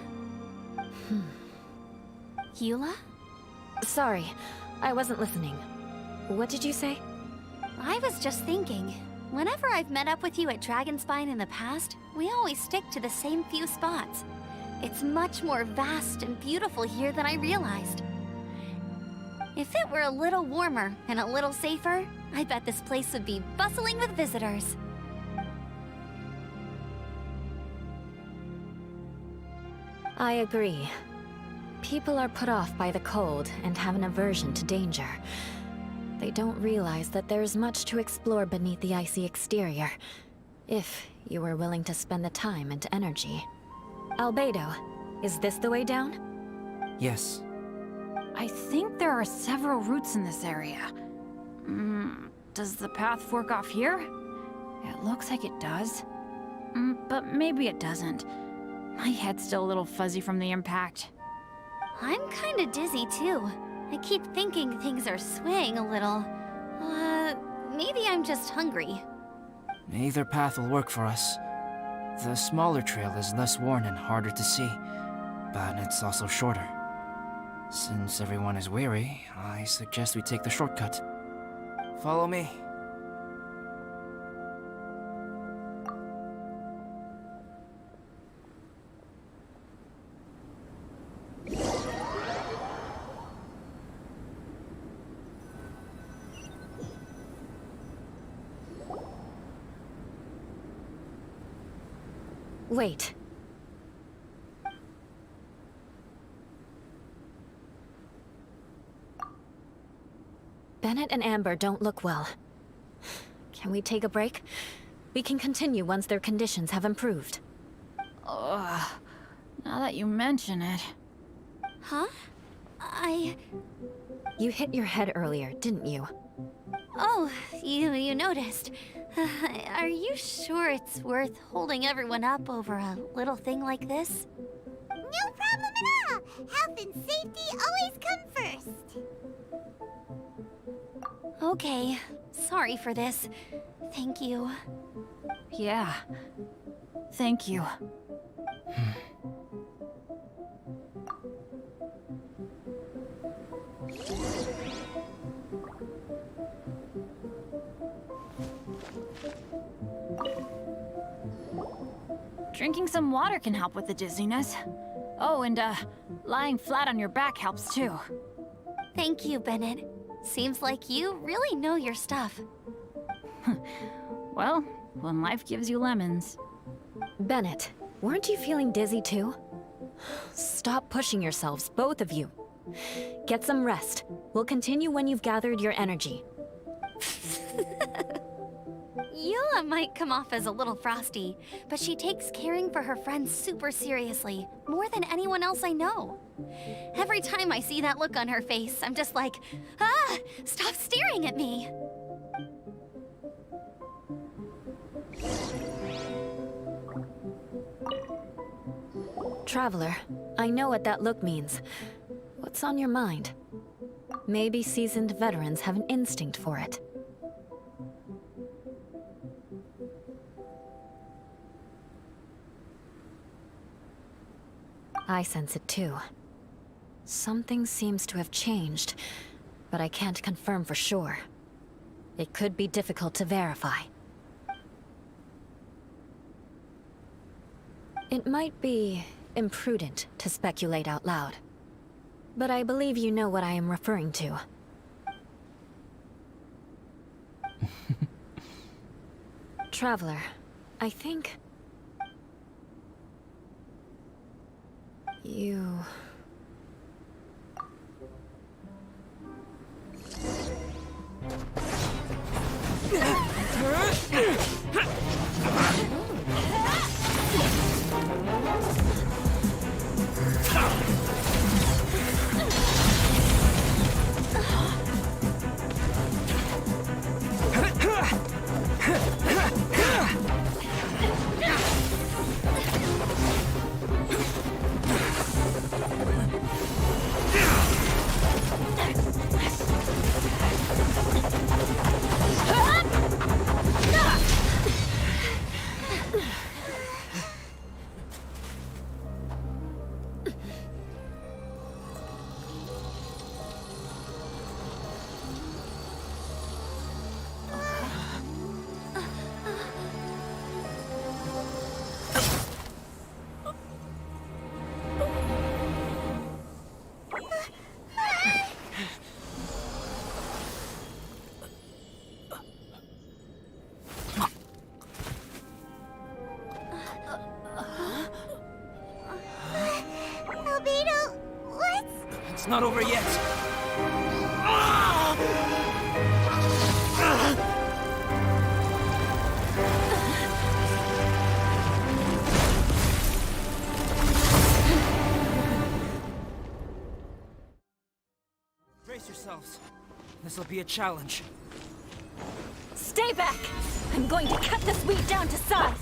Eula? Sorry, I wasn't listening. What did you say? I was just thinking, whenever I've met up with you at Dragonspine in the past, we always stick to the same few spots. It's much more vast and beautiful here than I realized. If it were a little warmer and a little safer, I bet this place would be bustling with visitors. I agree. People are put off by the cold and have an aversion to danger. They don't realize that there's much to explore beneath the icy exterior, if you were willing to spend the time and energy. Albedo, is this the way down? Yes. I think there are several routes in this area. Does the path fork off here? It looks like it does. But maybe it doesn't. My head's still a little fuzzy from the impact. I'm kinda dizzy too. I keep thinking things are swaying a little. Maybe I'm just hungry. Either path will work for us. The smaller trail is less worn and harder to see, but it's also shorter. Since everyone is weary, I suggest we take the shortcut. Follow me. Wait. Bennett and Amber don't look well. Can we take a break? We can continue once their conditions have improved. Ugh. Now that you mention it. Huh? You hit your head earlier, didn't you? Oh, you noticed. Are you sure it's worth holding everyone up over a little thing like this? No problem at all! Health and safety always come first! Okay, sorry for this. Thank you. Yeah. Thank you. Drinking some water can help with the dizziness. Oh, and lying flat on your back helps too. Thank you, Bennett. Seems like you really know your stuff. Well, when life gives you lemons. Bennett, weren't you feeling dizzy too? Stop pushing yourselves, both of you. Get some rest. We'll continue when you've gathered your energy. Eula might come off as a little frosty, but she takes caring for her friends super seriously, more than anyone else I know. Every time I see that look on her face, I'm just like, stop staring at me! Traveler, I know what that look means. What's on your mind? Maybe seasoned veterans have an instinct for it. I sense it too. Something seems to have changed, but I can't confirm for sure. It could be difficult to verify. It might be imprudent to speculate out loud, but I believe you know what I am referring to. Traveler, I think... you... It's not over yet. Brace yourselves. This'll be a challenge. Stay back! I'm going to cut this wheat down to size!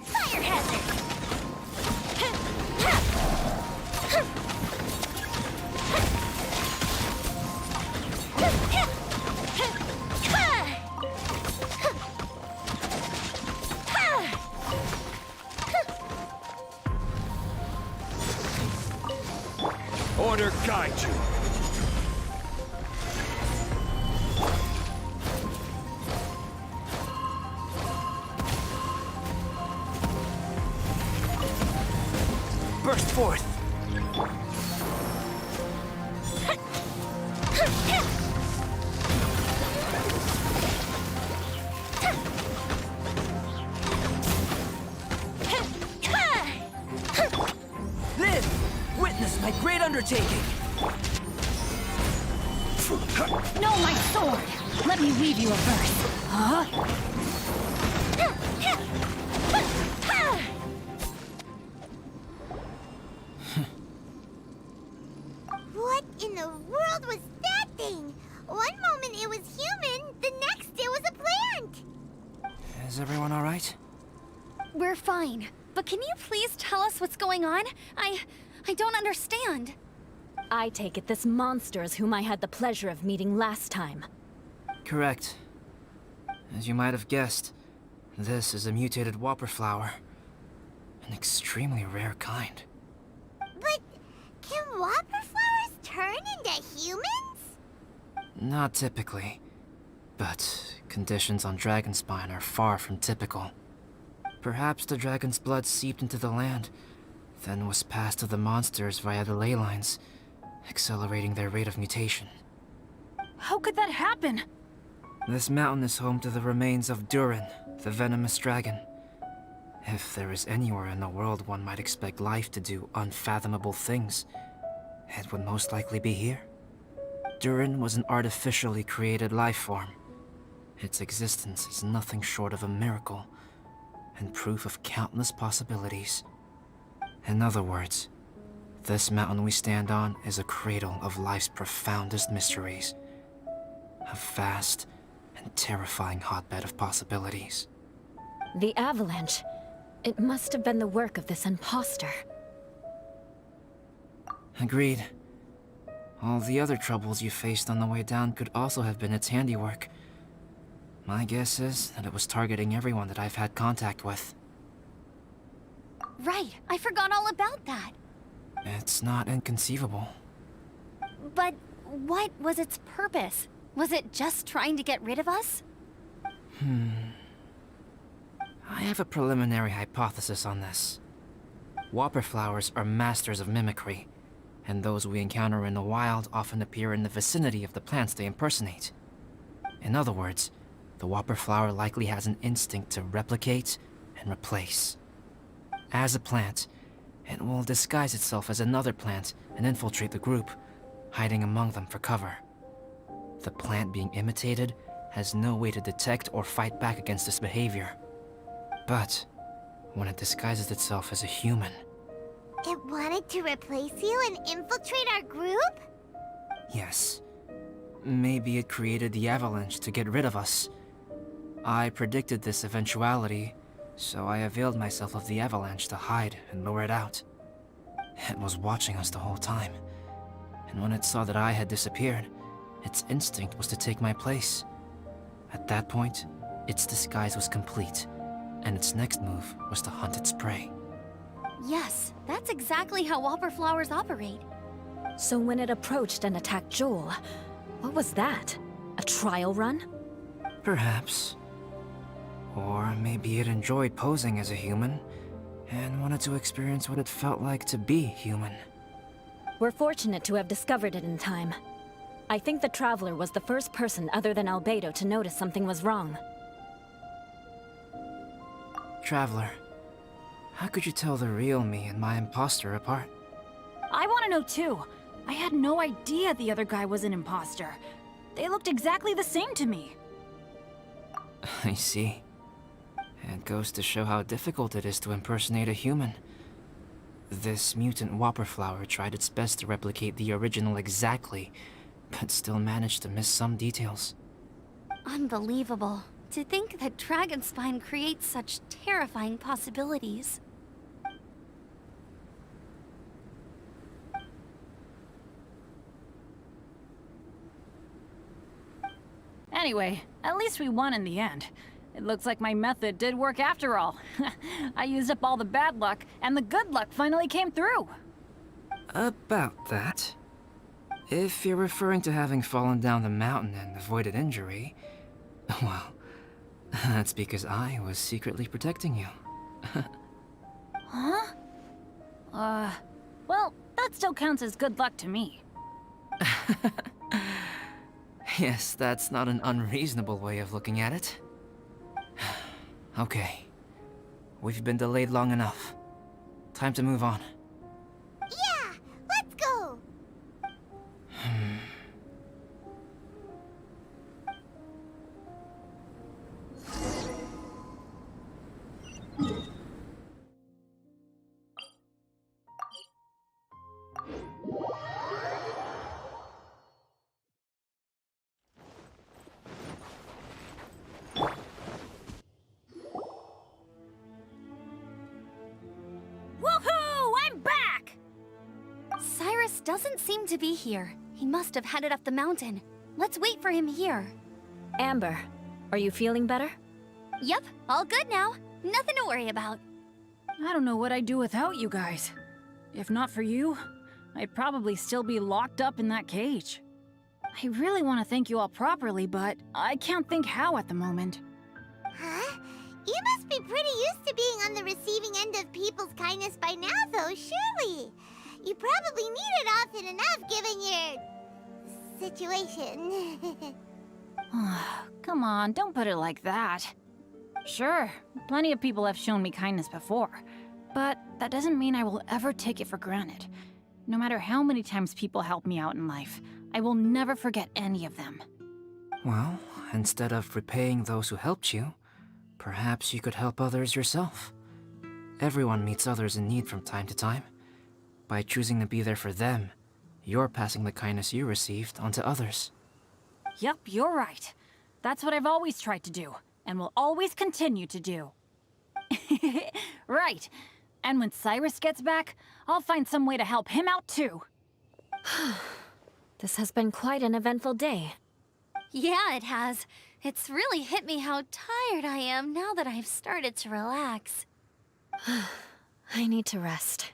Fire hazard! Order guide you. Burst forth. Live! Witness my great undertaking! No, my sword! Let me weave you a verse. Huh? What in the world was that thing? One moment it was human, the next it was a plant! Is everyone alright? We're fine. But can you please tell us what's going on? I don't understand. I take it this monster is whom I had the pleasure of meeting last time. Correct. As you might have guessed, this is a mutated whopper flower. An extremely rare kind. But can whopper flowers turn into humans? Not typically, but conditions on Dragonspine are far from typical. Perhaps the dragon's blood seeped into the land, then was passed to the monsters via the ley lines, accelerating their rate of mutation. How could that happen? This mountain is home to the remains of Durin, the venomous dragon. If there is anywhere in the world one might expect life to do unfathomable things, it would most likely be here. Durin was an artificially created life form. Its existence is nothing short of a miracle, and proof of countless possibilities. In other words, this mountain we stand on is a cradle of life's profoundest mysteries. A vast and terrifying hotbed of possibilities. The avalanche. It must have been the work of this imposter. Agreed. All the other troubles you faced on the way down could also have been its handiwork. My guess is that it was targeting everyone that I've had contact with. Right, I forgot all about that. It's not inconceivable. But what was its purpose? Was it just trying to get rid of us? I have a preliminary hypothesis on this. Whopper flowers are masters of mimicry, and those we encounter in the wild often appear in the vicinity of the plants they impersonate. In other words, the whopper flower likely has an instinct to replicate and replace. As a plant, it will disguise itself as another plant and infiltrate the group, hiding among them for cover. The plant being imitated has no way to detect or fight back against this behavior. But when it disguises itself as a human... It wanted to replace you and infiltrate our group? Yes. Maybe it created the avalanche to get rid of us. I predicted this eventuality, so I availed myself of the avalanche to hide and lure it out. It was watching us the whole time, and when it saw that I had disappeared, its instinct was to take my place. At that point, its disguise was complete, and its next move was to hunt its prey. Yes, that's exactly how whopper flowers operate. So when it approached and attacked Joel, what was that? A trial run? Perhaps. Or maybe it enjoyed posing as a human, and wanted to experience what it felt like to be human. We're fortunate to have discovered it in time. I think the Traveler was the first person other than ALBEDO to notice something was wrong. Traveler, How could you tell the real me and my imposter apart? I want to know too. I had no idea the other guy was an imposter. They looked exactly the same to me. I see. It goes to show how difficult it is to impersonate a human. This mutant whopper flower tried its best to replicate the original exactly, but still managed to miss some details. Unbelievable. To think that Dragonspine creates such terrifying possibilities. Anyway, at least we won in the end. It looks like my method did work after all. I used up all the bad luck, and the good luck finally came through. About that. If you're referring to having fallen down the mountain and avoided injury, well, that's because I was secretly protecting you. Huh? Well, that still counts as good luck to me. Yes, that's not an unreasonable way of looking at it. Okay. We've been delayed long enough. Time to move on. Yeah, let's go. Woohoo! I'm back! Cyrus doesn't seem to be here. He must have headed up the mountain. Let's wait for him here. Amber, are you feeling better? Yep, all good now. Nothing to worry about. I don't know what I'd do without you guys. If not for you, I'd probably still be locked up in that cage. I really want to thank you all properly, but I can't think how at the moment. Huh? You must be pretty used to being on the receiving end of people's kindness by now, though, surely. You probably need it often enough, given your situation. Come on, don't put it like that. Sure, plenty of people have shown me kindness before, but that doesn't mean I will ever take it for granted. No matter how many times people help me out in life, I will never forget any of them. Well, instead of repaying those who helped you, perhaps you could help others yourself. Everyone meets others in need from time to time. By choosing to be there for them, you're passing the kindness you received onto others. Yup, you're right. That's what I've always tried to do, and will always continue to do. Right. And when Cyrus gets back, I'll find some way to help him out too. This has been quite an eventful day. Yeah, it has. It's really hit me how tired I am now that I've started to relax. I need to rest.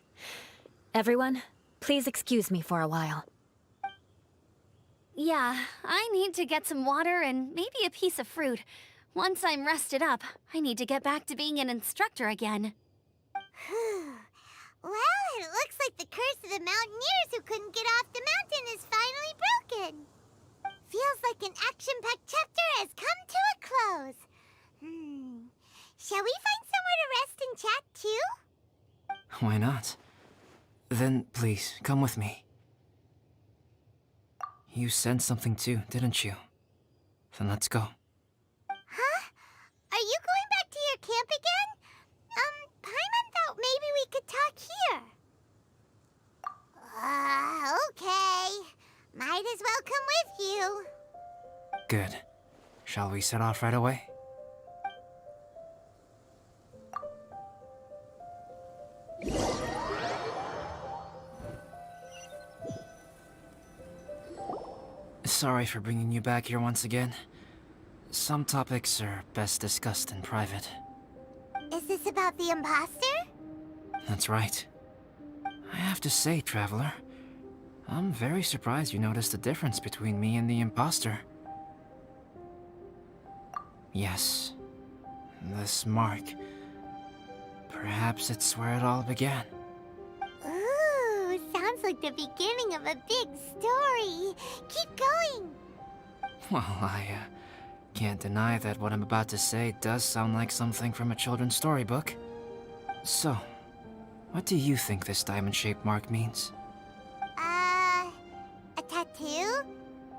Everyone, please excuse me for a while. Yeah, I need to get some water and maybe a piece of fruit. Once I'm rested up, I need to get back to being an instructor again. Well, it looks like the curse of the mountaineers who couldn't get off the mountain is finally broken. Feels like an action-packed chapter has come to a close. Shall we find somewhere to rest and chat too? Why not? Then please, come with me. You sensed something too, didn't you? Then let's go. Huh? Are you going back to your camp again? Paimon thought maybe we could talk here. Okay. Might as well come with you. Good. Shall we set off right away? Sorry for bringing you back here once again. Some topics are best discussed in private. Is this about the imposter? That's right. I have to say, Traveler, I'm very surprised you noticed the difference between me and the imposter. Yes, this mark. Perhaps it's where it all began. Ooh, sounds like the beginning of a big story. Keep going. Well, I can't deny that what I'm about to say does sound like something from a children's storybook. So, What do you think this diamond-shaped mark means? A tattoo?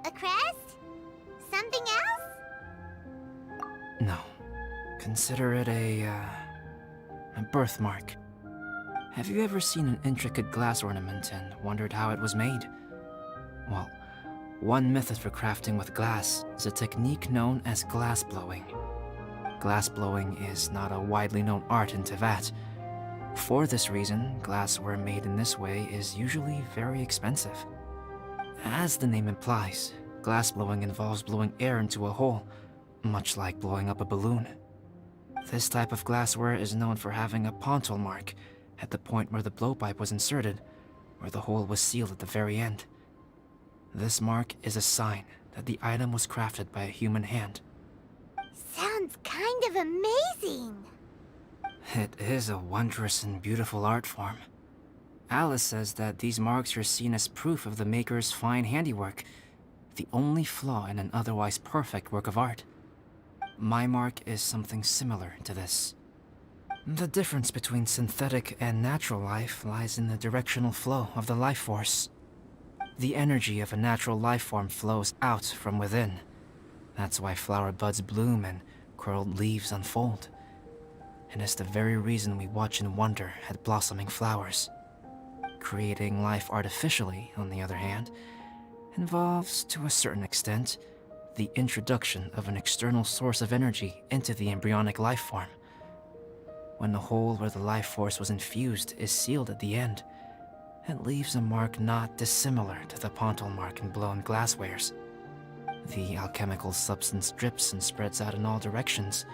A crest? Something else? No. Consider it a birthmark. Have you ever seen an intricate glass ornament and wondered how it was made? Well, one method for crafting with glass is a technique known as glass blowing. Glass blowing is not a widely known art in Teyvat. For this reason, glassware made in this way is usually very expensive. As the name implies, glass blowing involves blowing air into a hole, much like blowing up a balloon. This type of glassware is known for having a pontal mark at the point where the blowpipe was inserted, where the hole was sealed at the very end. This mark is a sign that the item was crafted by a human hand. Sounds kind of amazing. It is a wondrous and beautiful art form. Alice says that these marks are seen as proof of the maker's fine handiwork, the only flaw in an otherwise perfect work of art. My mark is something similar to this. The difference between synthetic and natural life lies in the directional flow of the life force. The energy of a natural life form flows out from within. That's why flower buds bloom and curled leaves unfold. And it's the very reason we watch and wonder at blossoming flowers. Creating life artificially, on the other hand, involves, to a certain extent, the introduction of an external source of energy into the embryonic life form. When the hole where the life force was infused is sealed at the end, it leaves a mark not dissimilar to the pontal mark in blown glasswares. The alchemical substance drips and spreads out in all directions,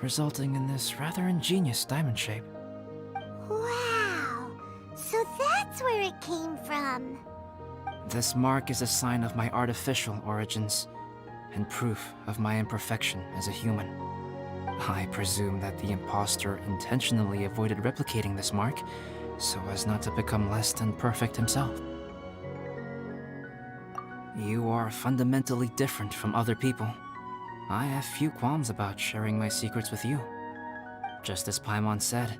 resulting in this rather ingenious diamond shape. Wow! So that's where it came from. This mark is a sign of my artificial origins, and proof of my imperfection as a human. I presume that the impostor intentionally avoided replicating this mark, so as not to become less than perfect himself. You are fundamentally different from other people. I have few qualms about sharing my secrets with you. Just as Paimon said,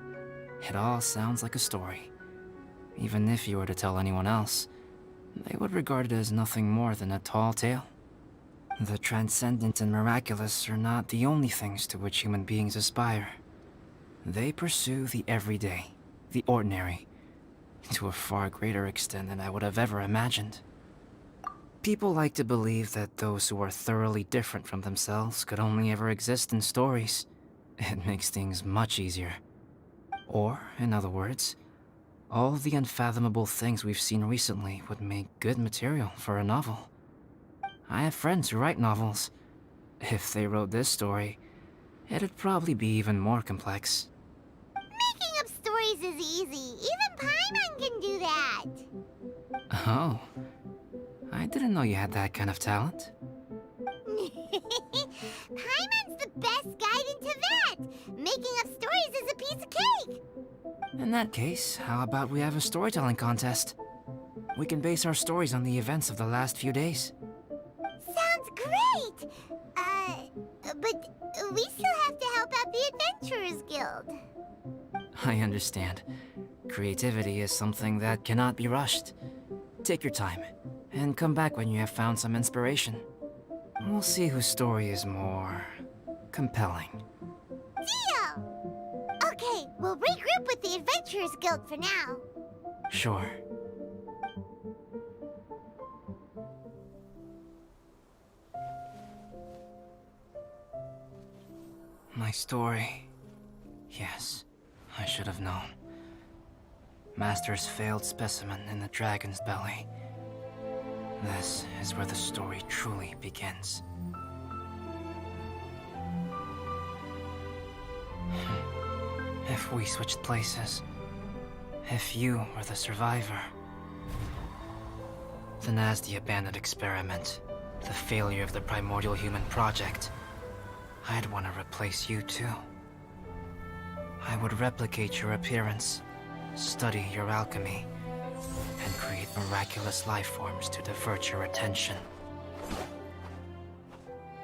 it all sounds like a story. Even if you were to tell anyone else, they would regard it as nothing more than a tall tale. The transcendent and miraculous are not the only things to which human beings aspire. They pursue the everyday, the ordinary, to a far greater extent than I would have ever imagined. People like to believe that those who are thoroughly different from themselves could only ever exist in stories. It makes things much easier. Or, in other words, all the unfathomable things we've seen recently would make good material for a novel. I have friends who write novels. If they wrote this story, it'd probably be even more complex. Making up stories is easy. Even Paimon can do that. Oh. I didn't know you had that kind of talent. Paimon's the best guide in Teyvat. Making up stories is a piece of cake. In that case, how about we have a storytelling contest? We can base our stories on the events of the last few days. Sounds great! But we still have to help out the Adventurers Guild. I understand. Creativity is something that cannot be rushed. Take your time, and come back when you have found some inspiration. We'll see whose story is more compelling. Deal! Okay, we'll regroup with the Adventurers Guild for now. Sure. My story. Yes, I should have known. Master's failed specimen in the dragon's belly. This is where the story truly begins. If we switched places, if you were the survivor, then as the abandoned experiment, the failure of the primordial human project, I'd want to replace you too. I would replicate your appearance, study your alchemy, and create miraculous life forms to divert your attention.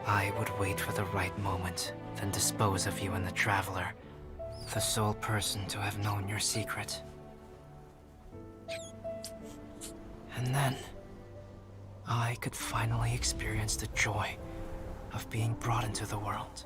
I would wait for the right moment, then dispose of you and the Traveler, the sole person to have known your secret. And then, I could finally experience the joy of being brought into the world.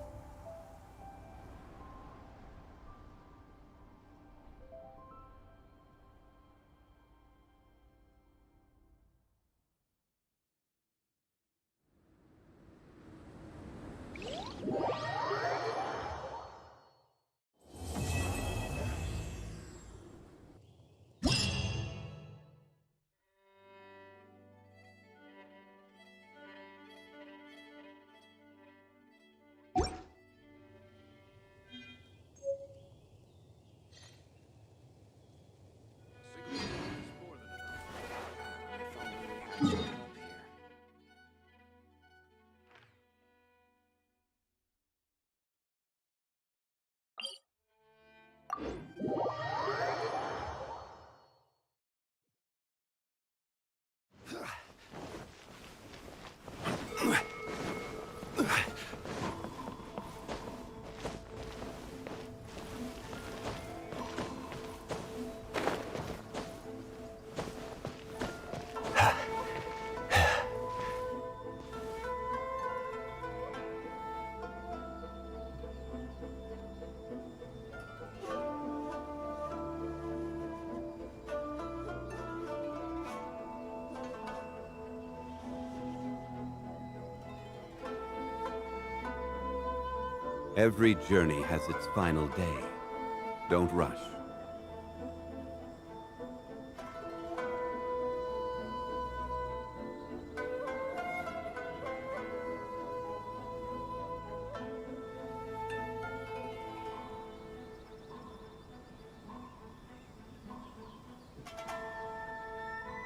Every journey has its final day. Don't rush.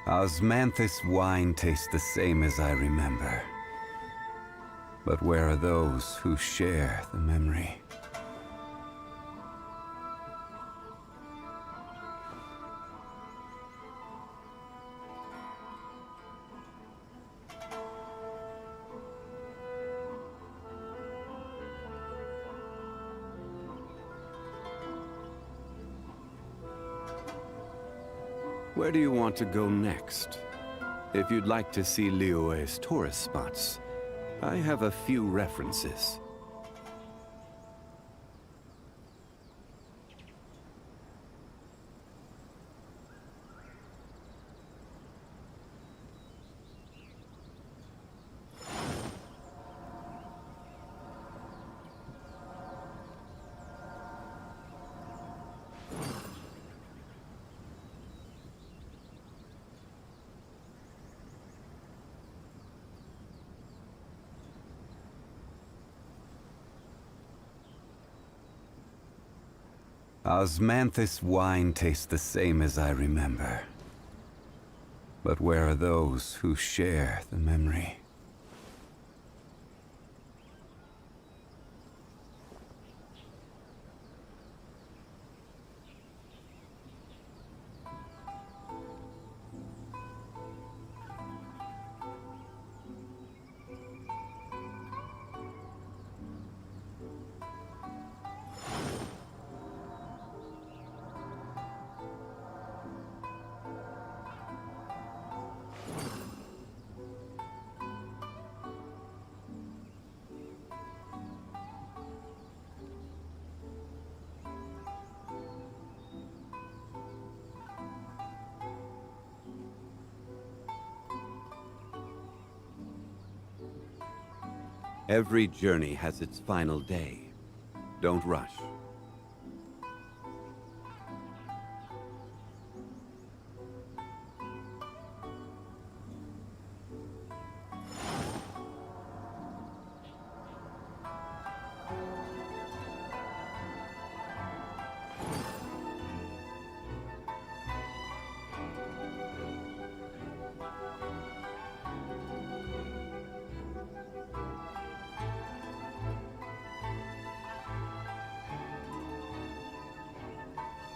Osmanthus wine tastes the same as I remember. But where are those who share the memory? Where do you want to go next? If you'd like to see Liyue's tourist spots, I have a few references. Osmanthus wine tastes the same as I remember. But where are those who share the memory? Every journey has its final day. Don't rush.